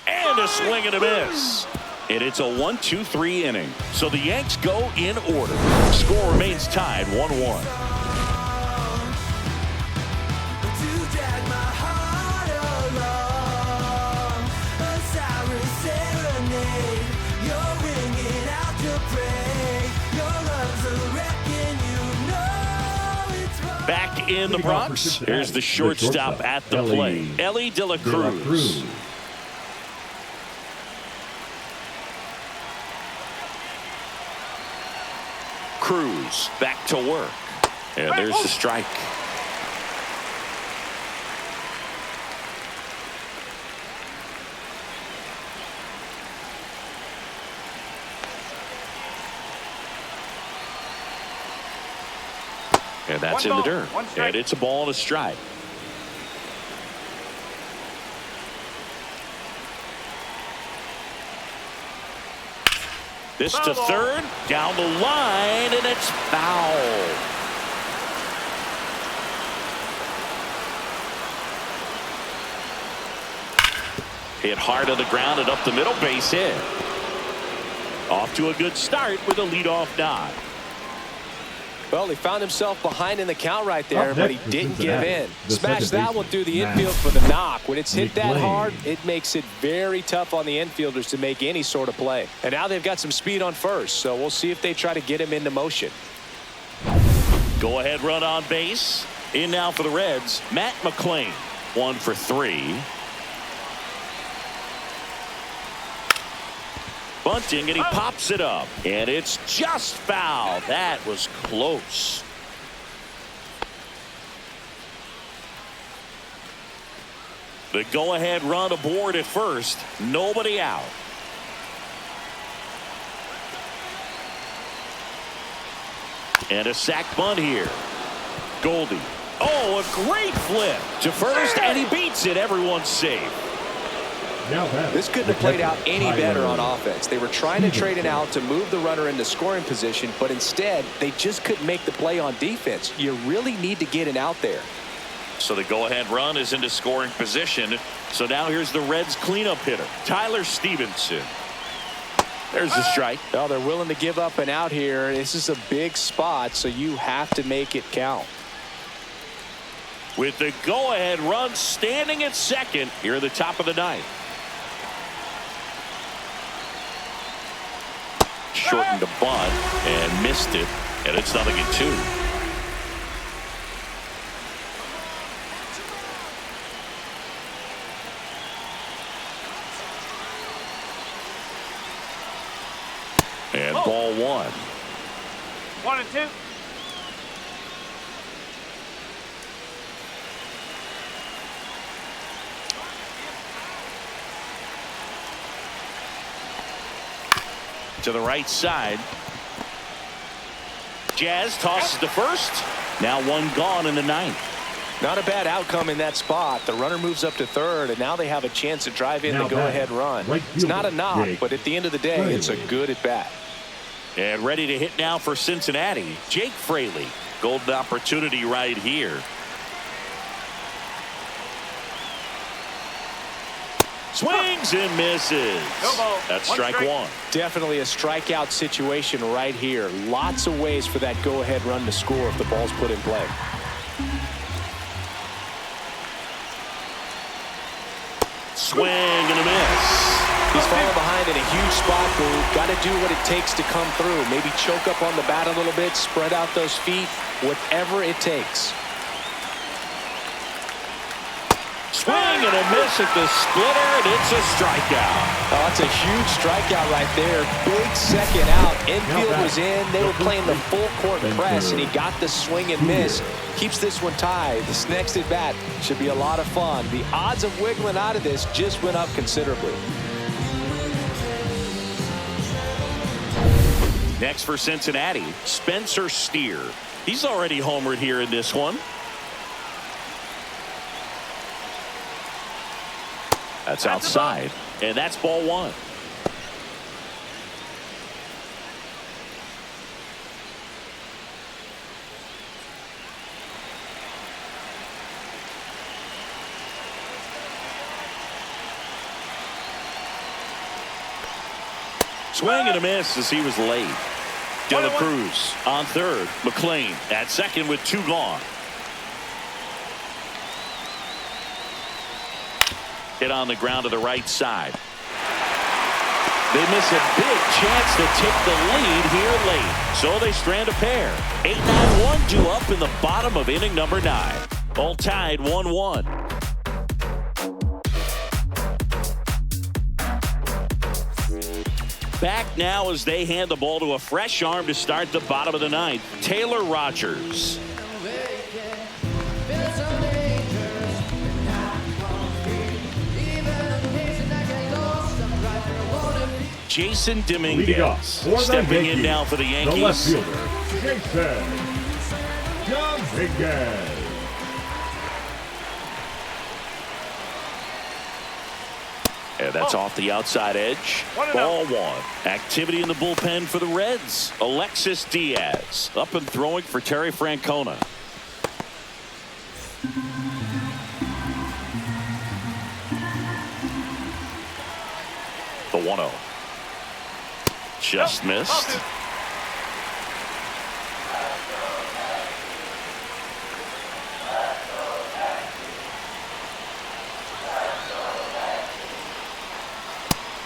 And a swing and a miss. And it's a 1-2-3 inning. So the Yanks go in order. Score remains tied 1-1. Back in the Bronx, here's the shortstop at the plate, Ellie De La Cruz. Cruz back to work. And there's the strike. And that's in the dirt. And it's a ball and a strike. This to third, down the line, and it's foul. Hit hard on the ground and up the middle, base hit. Off to a good start with a leadoff nod. Well, he found himself behind in the count right there, but he didn't give in. Smashed that one through the infield for the knock. When it's hit that hard, it makes it very tough on the infielders to make any sort of play. And now they've got some speed on first, so we'll see if they try to get him into motion. Go ahead run on base. In now for the Reds, Matt McClain. 1 for 3. Bunting, and he pops it up. And it's just foul. That was close. The go-ahead run aboard at first. Nobody out. And a sac bunt here. Goldie. Oh, a great flip to first, and he beats it. Everyone's safe. This couldn't have played out any better on offense. They were trying to trade it out to move the runner into scoring position, but instead they just couldn't make the play on defense. You really need to get it out there. So the go-ahead run is into scoring position. So now here's the Reds cleanup hitter, Tyler Stevenson. There's the strike. Well, they're willing to give up and out here. This is a big spot, so you have to make it count. With the go-ahead run standing at second here at the top of the ninth. Shortened the bunt and missed it, and it's 0-2. And ball 1. 1-2. To the right side. Jazz tosses to first. Now one gone in the ninth. Not a bad outcome in that spot. The runner moves up to third, and now they have a chance to drive in the go-ahead run. It's not a knock, but at the end of the day, it's a good at-bat. And ready to hit now for Cincinnati, Jake Fraley. Golden opportunity right here. Swings and misses. That's strike one. Definitely a strikeout situation right here. Lots of ways for that go-ahead run to score if the ball's put in play. Swing and a miss. He's falling behind in a huge spot, Boo. Got to do what it takes to come through. Maybe choke up on the bat a little bit, spread out those feet, whatever it takes. Swing and a miss at the splitter, and it's a strikeout. Oh, that's a huge strikeout right there. Big second out. Infield was in. They were playing the full court press, and he got the swing and miss. Keeps this one tied. This next at bat should be a lot of fun. The odds of wiggling out of this just went up considerably. Next for Cincinnati, Spencer Steer. He's already homered here in this one. That's outside, and that's ball one. Swing and a miss as he was late. De La Cruz on third. McLean at second with 2 gone. Hit on the ground to the right side. They miss a big chance to take the lead here late. So they strand a pair. 8-9-1 due up in the bottom of inning number 9. All tied 1-1. Back now as they hand the ball to a fresh arm to start the bottom of the 9th. Taylor Rogers. Jason Dominguez stepping in now for the Yankees. The left fielder, Jason Dominguez. And that's off the outside edge. Ball 1. Activity in the bullpen for the Reds. Alexis Diaz up and throwing for Terry Francona. The 1-0. Just missed.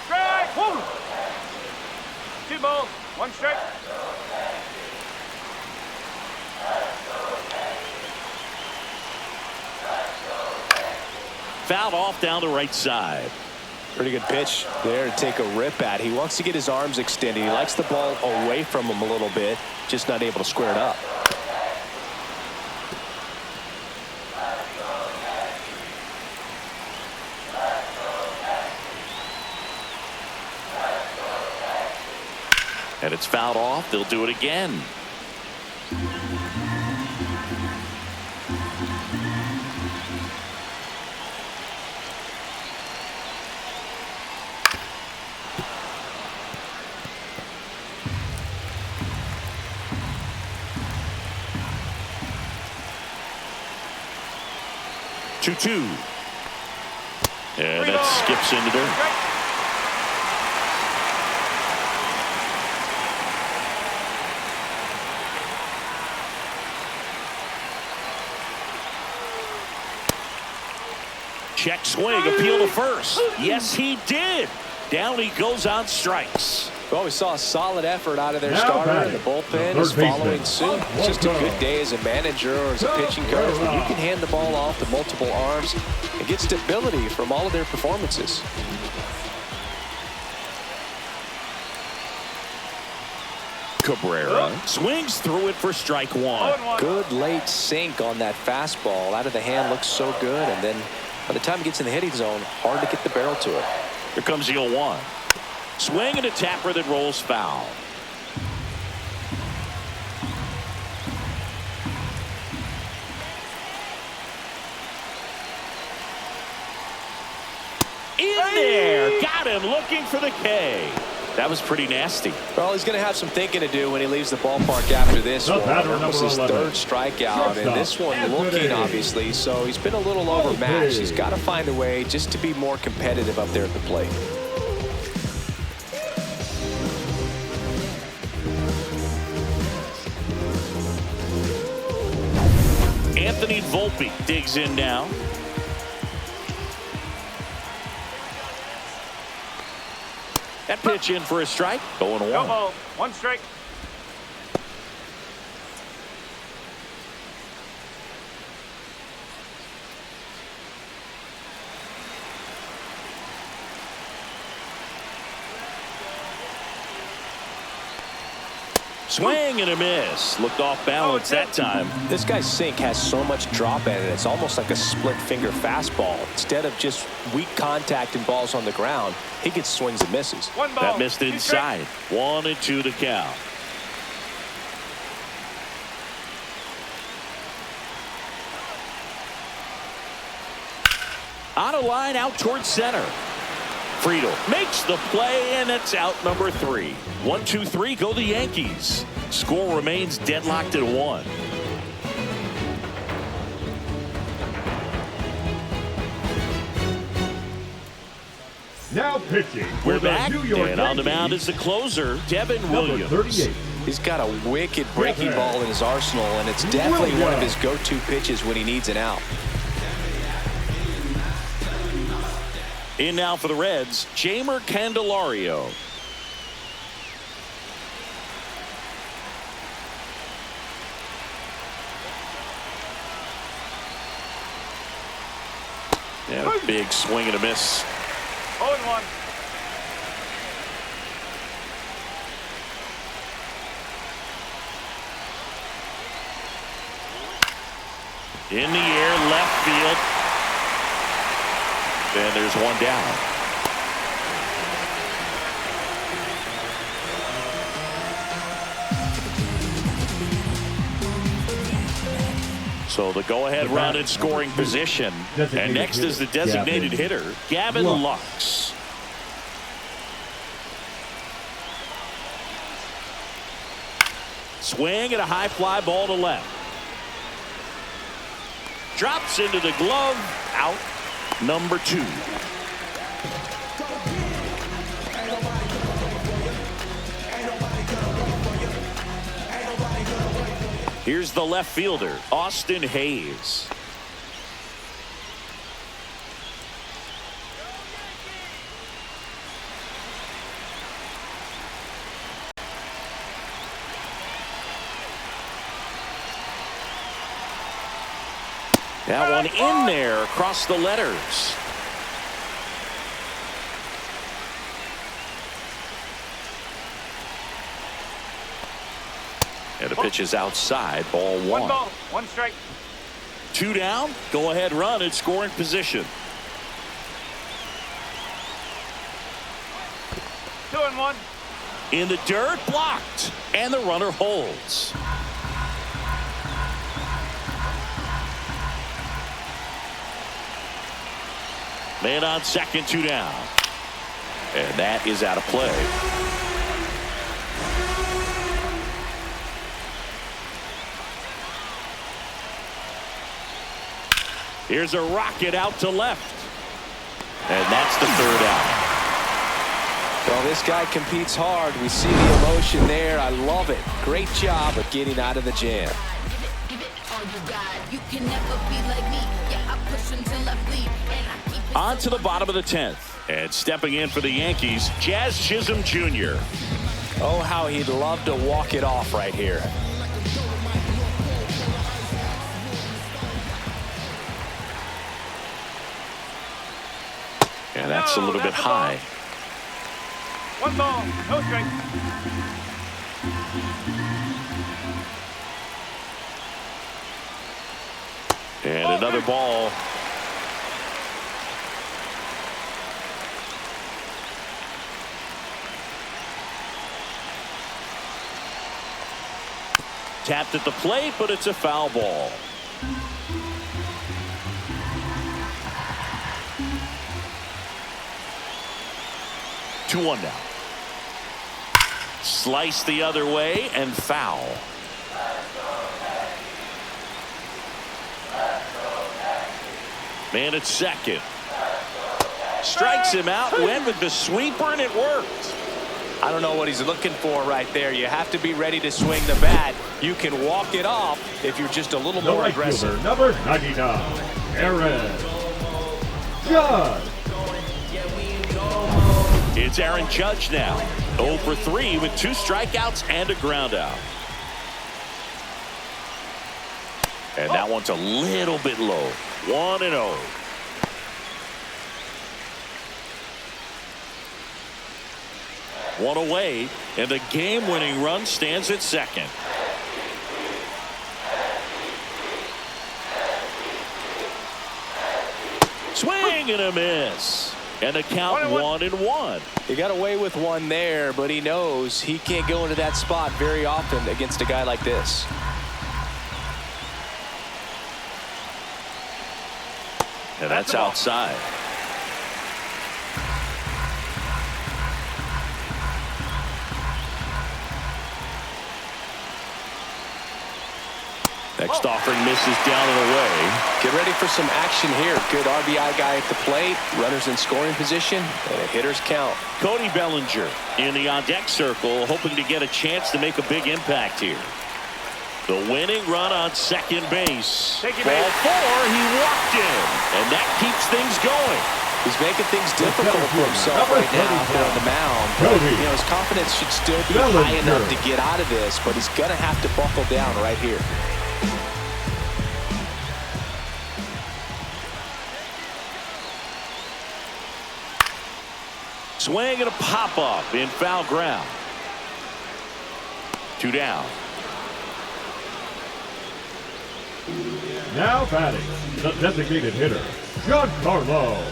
Strike. 2 balls, 1 strike. Fouled off down the right side. Pretty good pitch there to take a rip at. He wants to get his arms extended. He likes the ball away from him a little bit, just not able to square it up. And it's fouled off. They'll do it again. Two. And that skips into dirt. Check swing, appeal to first. Yes, he did. Down he goes on strikes. Well, we saw a solid effort out of their starter, and the bullpen is following suit. It's just a good day as a manager or as a pitching coach when you can hand the ball off to multiple arms and get stability from all of their performances. Cabrera swings through it for strike 1. Good late sink on that fastball. Out of the hand looks so good, and then by the time it gets in the hitting zone, hard to get the barrel to it. Here comes the 0-1. Swing and a tapper that rolls foul. In there. Got him looking for the K. That was pretty nasty. Well, he's going to have some thinking to do when he leaves the ballpark after this one. That was his 3rd strikeout, and this one looking, obviously, so he's been a little overmatched. He's got to find a way just to be more competitive up there at the plate. Anthony Volpe digs in now. That pitch in for a strike. Going 1. No ball, 1 strike. Swing and a miss. Looked off balance that time. This guy's sink has so much drop in it. It's almost like a split finger fastball. Instead of just weak contact and balls on the ground, he gets swings and misses. That missed inside. 1-2 to count. On a line out towards center. Friedel makes the play, and it's out number 3. 1-2-3 go the Yankees. Score remains deadlocked at 1. Now pitching for We're the back, New York and on the mound Yankees, is the closer, Devin number Williams. 38. He's got a wicked breaking ball in his arsenal, and it's definitely one of his go-to pitches when he needs an out. In now for the Reds, Jeimer Candelario. And a big swing and a miss. 0-1. In the air, left field. And there's one down. So the go-ahead run in scoring position. And next is the designated hitter, Gavin Lux. Swing and a high fly ball to left. Drops into the glove. Out. Number 2. Here's the left fielder, Austin Hayes. That one in there across the letters. And the pitch is outside, ball 1. 1 ball, 1 strike. 2 down, go ahead run in scoring position. 2-1. In the dirt, blocked, and the runner holds. Man on second, 2 down. And that is out of play. Here's a rocket out to left. And that's the 3rd out. Well, this guy competes hard. We see the emotion there. I love it. Great job of getting out of the jam. Give it all you got. You can never be like me. Yeah, I push until I bleed. And I keep it On to the bottom of the 10th. And stepping in for the Yankees, Jazz Chisholm Jr. Oh, how he'd love to walk it off right here. And that's a little bit high. 1 ball, no strike. And another ball. Tapped at the plate, but it's a foul ball. Two one now. Slice the other way and foul. Man at second. Strikes him out, went with the sweeper, and it worked. I don't know what he's looking for right there. You have to be ready to swing the bat. You can walk it off if you're just a little The more right aggressive. fielder, number 99, Aaron Judge. It's Aaron Judge now. 0 for 3 with 2 strikeouts and a ground out. And that one's a little bit low. 1-0. One away, and the game-winning run stands at second. Swing and a miss. And the count 1-1. He got away with one there, but he knows he can't go into that spot very often against a guy like this. And that's outside. Next offering misses down and away. Get ready for some action here. Good RBI guy at the plate. Runners in scoring position. And a hitter's count. Cody Bellinger in the on-deck circle, hoping to get a chance to make a big impact here. The winning run on second base. Ball 4, he walked in. And that keeps things going. He's making things difficult for himself right now out there on the mound. But, you know, his confidence should still be high enough to get out of this, but he's going to have to buckle down right here. Swing and a pop-up in foul ground. 2 down. Now batting, the designated hitter, Giancarlo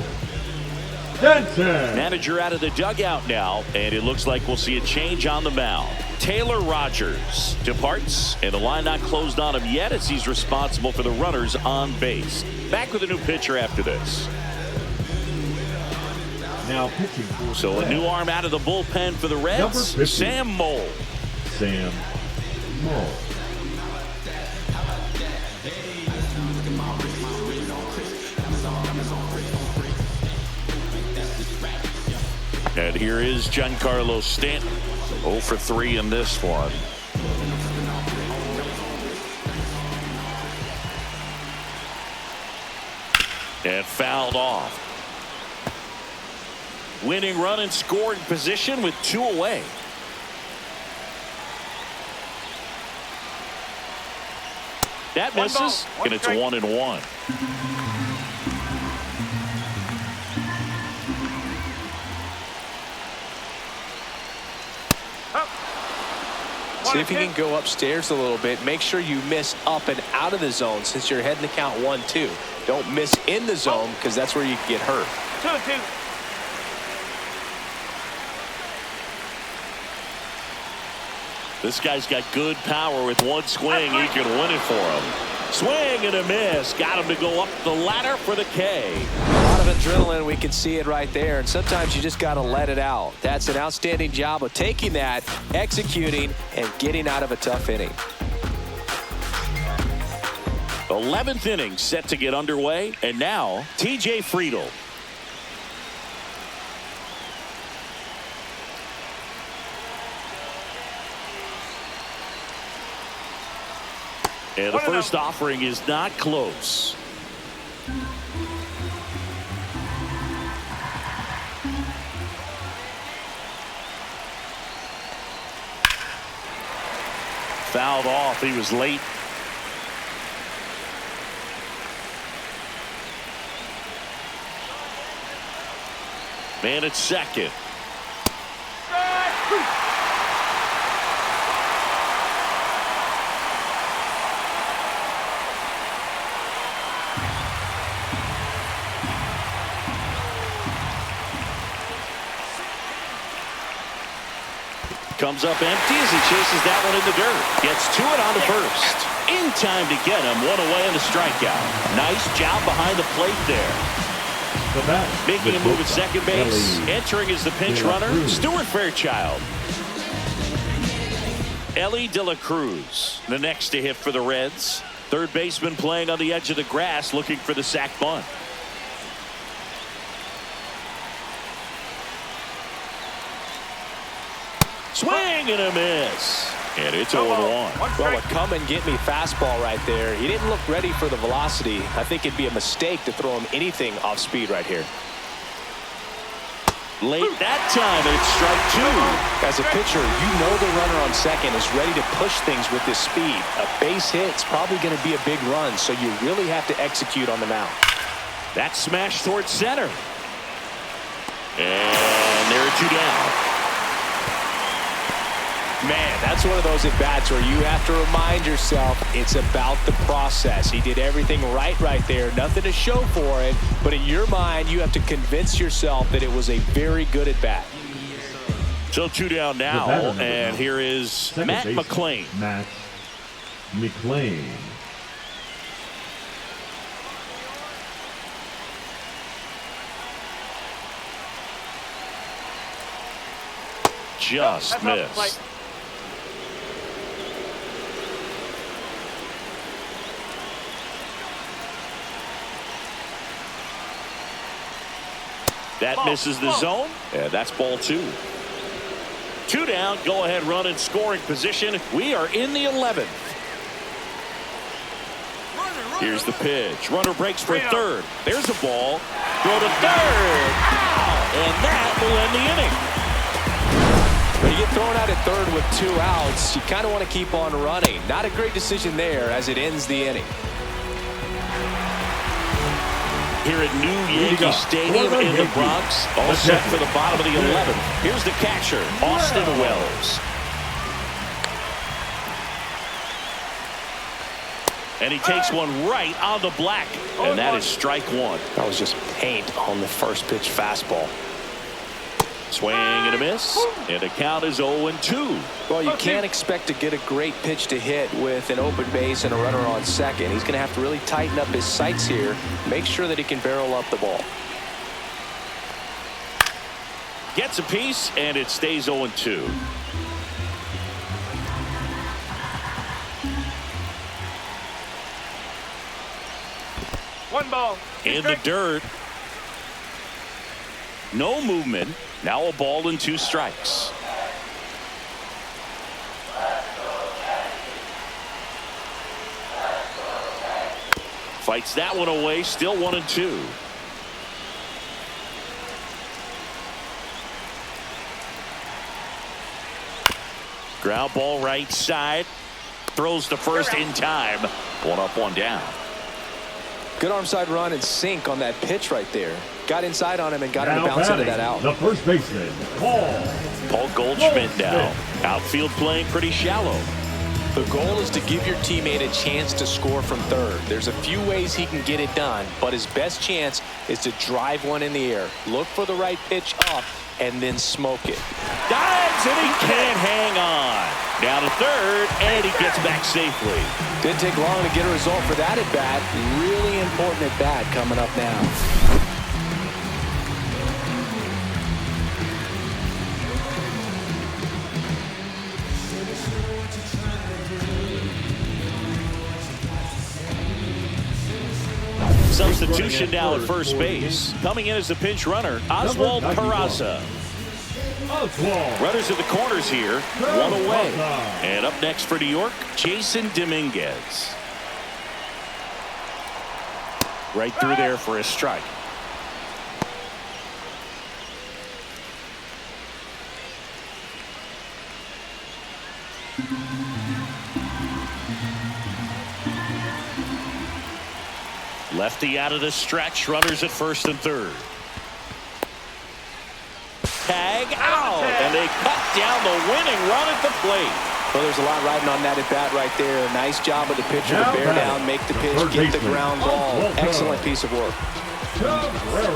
Stanton. Manager out of the dugout now, and it looks like we'll see a change on the mound. Taylor Rogers departs, and the line not closed on him yet as he's responsible for the runners on base. Back with a new pitcher after this. Now pitching for So a new arm out of the bullpen for the Reds, Sam Mole. Sam Mole. And here is Giancarlo Stanton. 0 for 3 in this one. And fouled off. Winning run in scoring position with 2 away. That misses, and it's 1-1. See if you can go upstairs a little bit. Make sure you miss up and out of the zone since you're heading to count 1-2. Don't miss in the zone because that's where you can get hurt. 2-2. This guy's got good power with one swing. He can win it for him. Swing and a miss. Got him to go up the ladder for the K. A lot of adrenaline. We can see it right there. And sometimes you just got to let it out. That's an outstanding job of taking that, executing, and getting out of a tough inning. 11th inning set to get underway. And now, T.J. Friedl. And the first offering is not close. Fouled off. He was late. Man at second. Comes up empty as he chases that one in the dirt. Gets to it on the first. In time to get him. 1 away on the strikeout. Nice job behind the plate there. Making a move at second base. Entering as the pinch runner, Stuart Fairchild. Ellie De La Cruz, the next to hit for the Reds. Third baseman playing on the edge of the grass, looking for the sac bunt. Swing and a miss. And it's 0-1. Well, a come and get me fastball right there. He didn't look ready for the velocity. I think it'd be a mistake to throw him anything off speed right here. Late that time, it's strike 2. As a pitcher, you know the runner on second is ready to push things with this speed. A base hit's probably going to be a big run, so you really have to execute on the mound. That smash towards center. And there are 2 down. Man, that's one of those at-bats where you have to remind yourself it's about the process. He did everything right there. Nothing to show for it. But in your mind, you have to convince yourself that it was a very good at-bat. So 2 down now. And here is Matt McClain. Matt McClain. Just missed. That misses the zone, and that's ball 2. 2 down, go-ahead run in scoring position. We are in the 11th. Here's the pitch. Runner breaks for third. There's a ball. Throw to third. Ow! And that will end the inning. When you get thrown out at third with 2 outs, you kind of want to keep on running. Not a great decision there as it ends the inning. Here at New Yankee Stadium in the Bronx, all set for the bottom of the 11th. Here's the catcher, Austin Wells. And he takes one right on the black. And that is strike 1. That was just paint on the first pitch fastball. Swing and a miss. And the count is 0-2. Well, you can't expect to get a great pitch to hit with an open base and a runner on second. He's going to have to really tighten up his sights here. Make sure that he can barrel up the ball. Gets a piece, and it stays 0-2. One ball. In the dirt. No movement. Now a ball and 2 strikes. Fights that one away. Still 1-2. Ground ball right side. Throws to first in time. 1 up, 1 down. Good arm side run and sink on that pitch right there. Got inside on him and got him to bounce into that out. The first baseman, Paul Goldschmidt now. Outfield playing pretty shallow. The goal is to give your teammate a chance to score from third. There's a few ways he can get it done, but his best chance is to drive one in the air. Look for the right pitch up and then smoke it. Dives and he can't hang on. Down to third, and he gets back safely. Didn't take long to get a result for that at bat. Really important at bat coming up now. Substitution now at first base. Coming in as the pinch runner, Oswald Peraza. Runners at the corners here, 1 away. And up next for New York, Jason Dominguez. Right through there for a strike. Lefty out of the stretch, runners at first and third. Tag out, and they cut down the winning run at the plate. Well, there's a lot riding on that at bat right there. Nice job of the pitcher to bear down, make the pitch, get the ground ball. Excellent piece of work.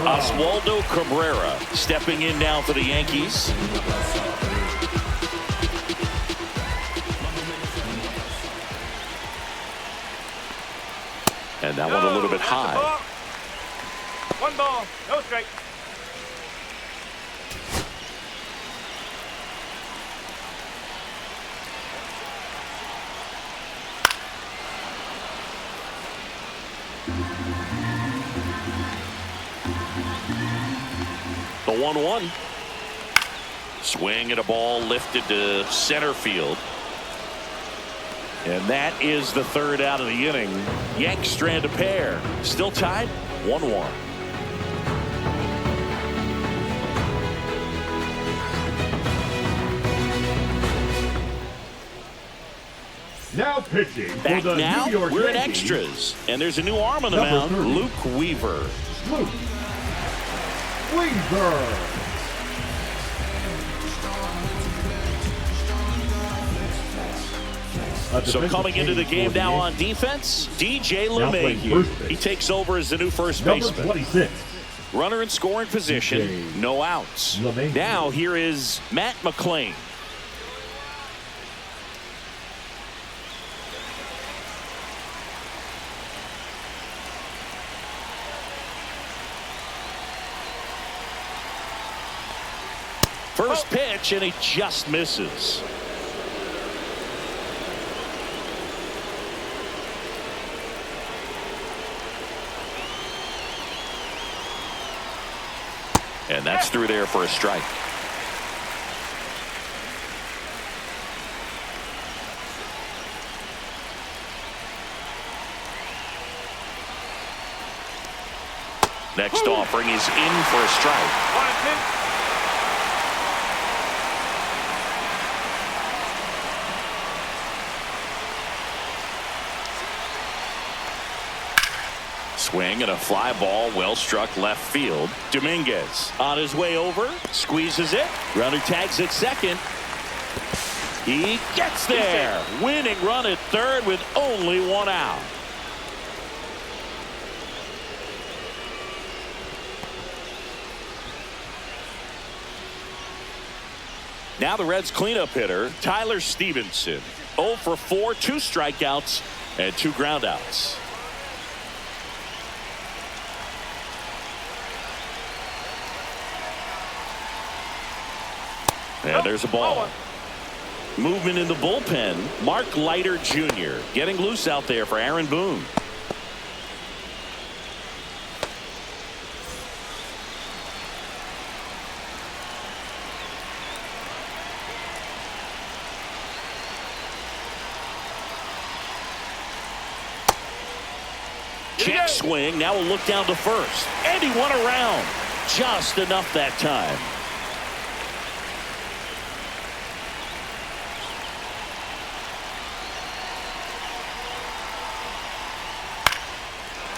Oswaldo Cabrera stepping in now for the Yankees. And that one a little bit high. 1 ball, no strike. The 1-1. Swing and a ball lifted to center field. And that is the third out of the inning. Yanks strand a pair. Still tied 1-1. Now pitching Back for the now, New York we're in Yankees. extras. And there's a new arm on the Number mound, 30. Luke Weaver. Luke Weaver. So coming into the game now on defense, DJ LeMahieu. He takes over as the new first baseman. Number 26. Runner in scoring position, no outs. LeMahieu. Now here is Matt McClain. First pitch, and he just misses. And that's through there for a strike. Next offering is in for a strike. Swing and a fly ball well struck left field. Dominguez on his way over, squeezes it. Runner tags at second. He gets there. Winning run at third with only one out. Now the Reds cleanup hitter, Tyler Stevenson. 0 for 4, 2 strikeouts and 2 groundouts. And there's a ball. Movement in the bullpen. Mark Leiter Jr. getting loose out there for Aaron Boone. Check swing. Now we'll look down to first. And he won around. Just enough that time.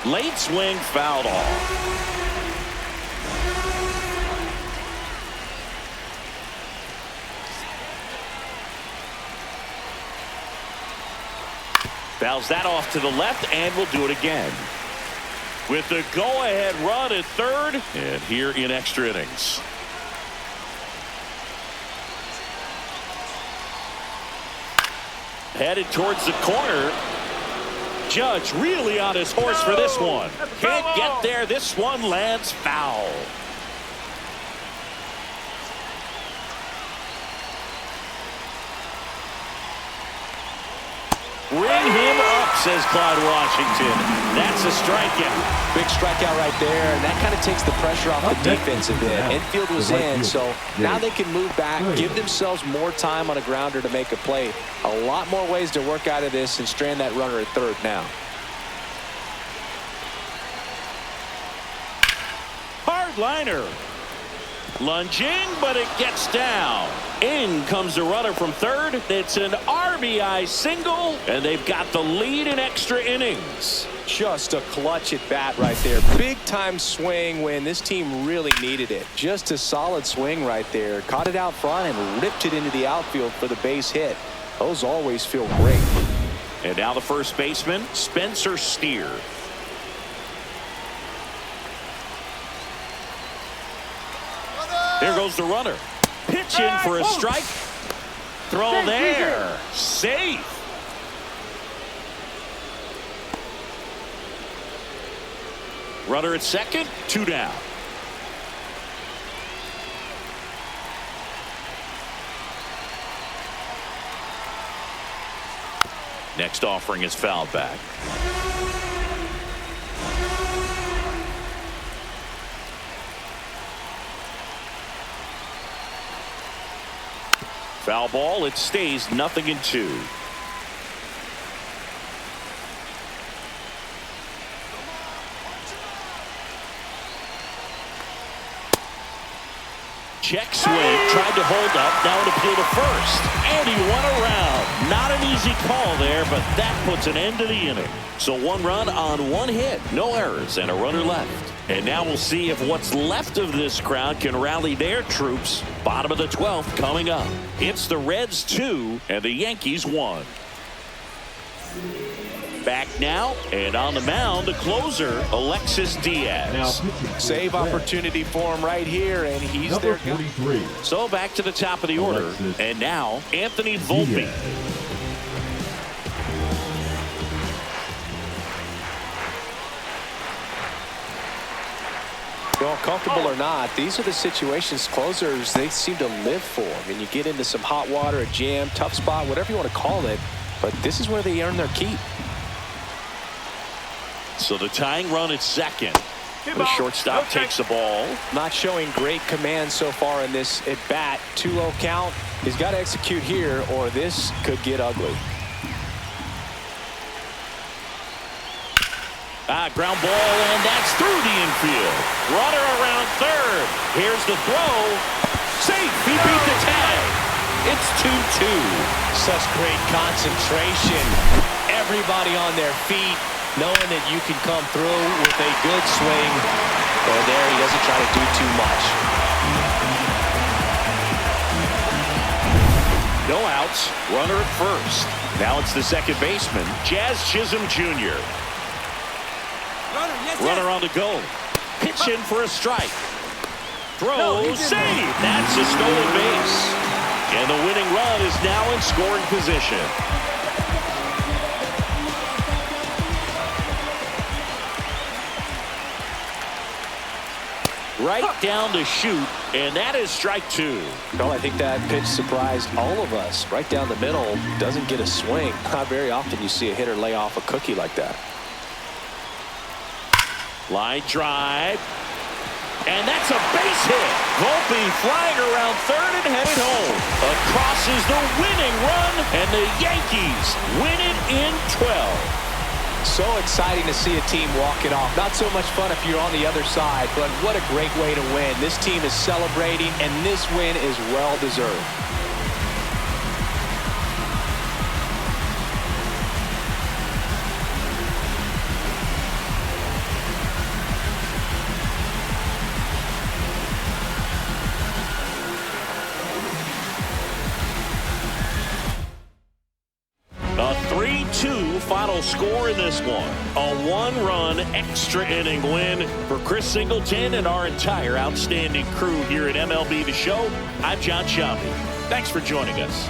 Late swing fouled off. Fouls that off to the left, and we'll do it again. With the go-ahead run at third, and here in extra innings. Headed towards the corner. Judge really on his horse for this one. Can't get there. This one lands foul. Ring him up, says Clyde Washington. That's a strikeout. Big strikeout right there, and that kind of takes the pressure off the defense a bit. Infield was in, so now they can move back, give themselves more time on a grounder to make a play. A lot more ways to work out of this and strand that runner at third now. Hard liner. Lunging, but it gets down. In comes the runner from third. It's an RBI single, and they've got the lead in extra innings. Just a clutch at bat right there. Big time swing when this team really needed it. Just a solid swing right there. Caught it out front and ripped it into the outfield for the base hit. Those always feel great. And now the first baseman, Spencer Steer. There goes the runner. Pitch in for a strike. Throw there. Safe. Runner at second. 2 down. Next offering is fouled back. Foul ball. It stays 0-2. Check swing. Tried to hold up. Now an appeal to first. And he won around. Not an easy call there, but that puts an end to the inning. So 1 run on 1 hit. No errors and a runner left. And now we'll see if what's left of this crowd can rally their troops. Bottom of the 12th coming up. It's the Reds 2 and the Yankees 1. Back now, and on the mound, the closer, Alexis Diaz. Save opportunity for him right here, and he's there. 43. So back to the top of the order, and now Anthony Volpe. Well, comfortable or not, these are the situations closers they seem to live for. I mean, you get into some hot water, a jam, tough spot, whatever you want to call it, but this is where they earn their keep. So the tying run at second. The shortstop takes the ball. Not showing great command so far in this at bat. 2-0 count. He's got to execute here or this could get ugly. Ground ball, and that's through the infield. Runner around third. Here's the throw. Safe. He beat the tag. It's 2-2. Such great concentration. Everybody on their feet, knowing that you can come through with a good swing. And there he doesn't try to do too much. No outs. Runner at first. Now it's the second baseman, Jazz Chisholm Jr. Runner on the go. Pitch in for a strike. Throw, save. That's a stolen base. And the winning run is now in scoring position. Right down to shoot, and that is strike two. Well, I think that pitch surprised all of us. Right down the middle, doesn't get a swing. Not very often you see a hitter lay off a cookie like that. Line drive. And that's a base hit. Volpe flying around third and headed home. Across is the winning run, and the Yankees win it in 12. So exciting to see a team walk it off. Not so much fun if you're on the other side, but what a great way to win. This team is celebrating, and this win is well deserved. A 3-2 final score in this one. A one-run extra inning win for Chris Singleton and our entire outstanding crew here at MLB The Show. I'm John Shelby. Thanks for joining us.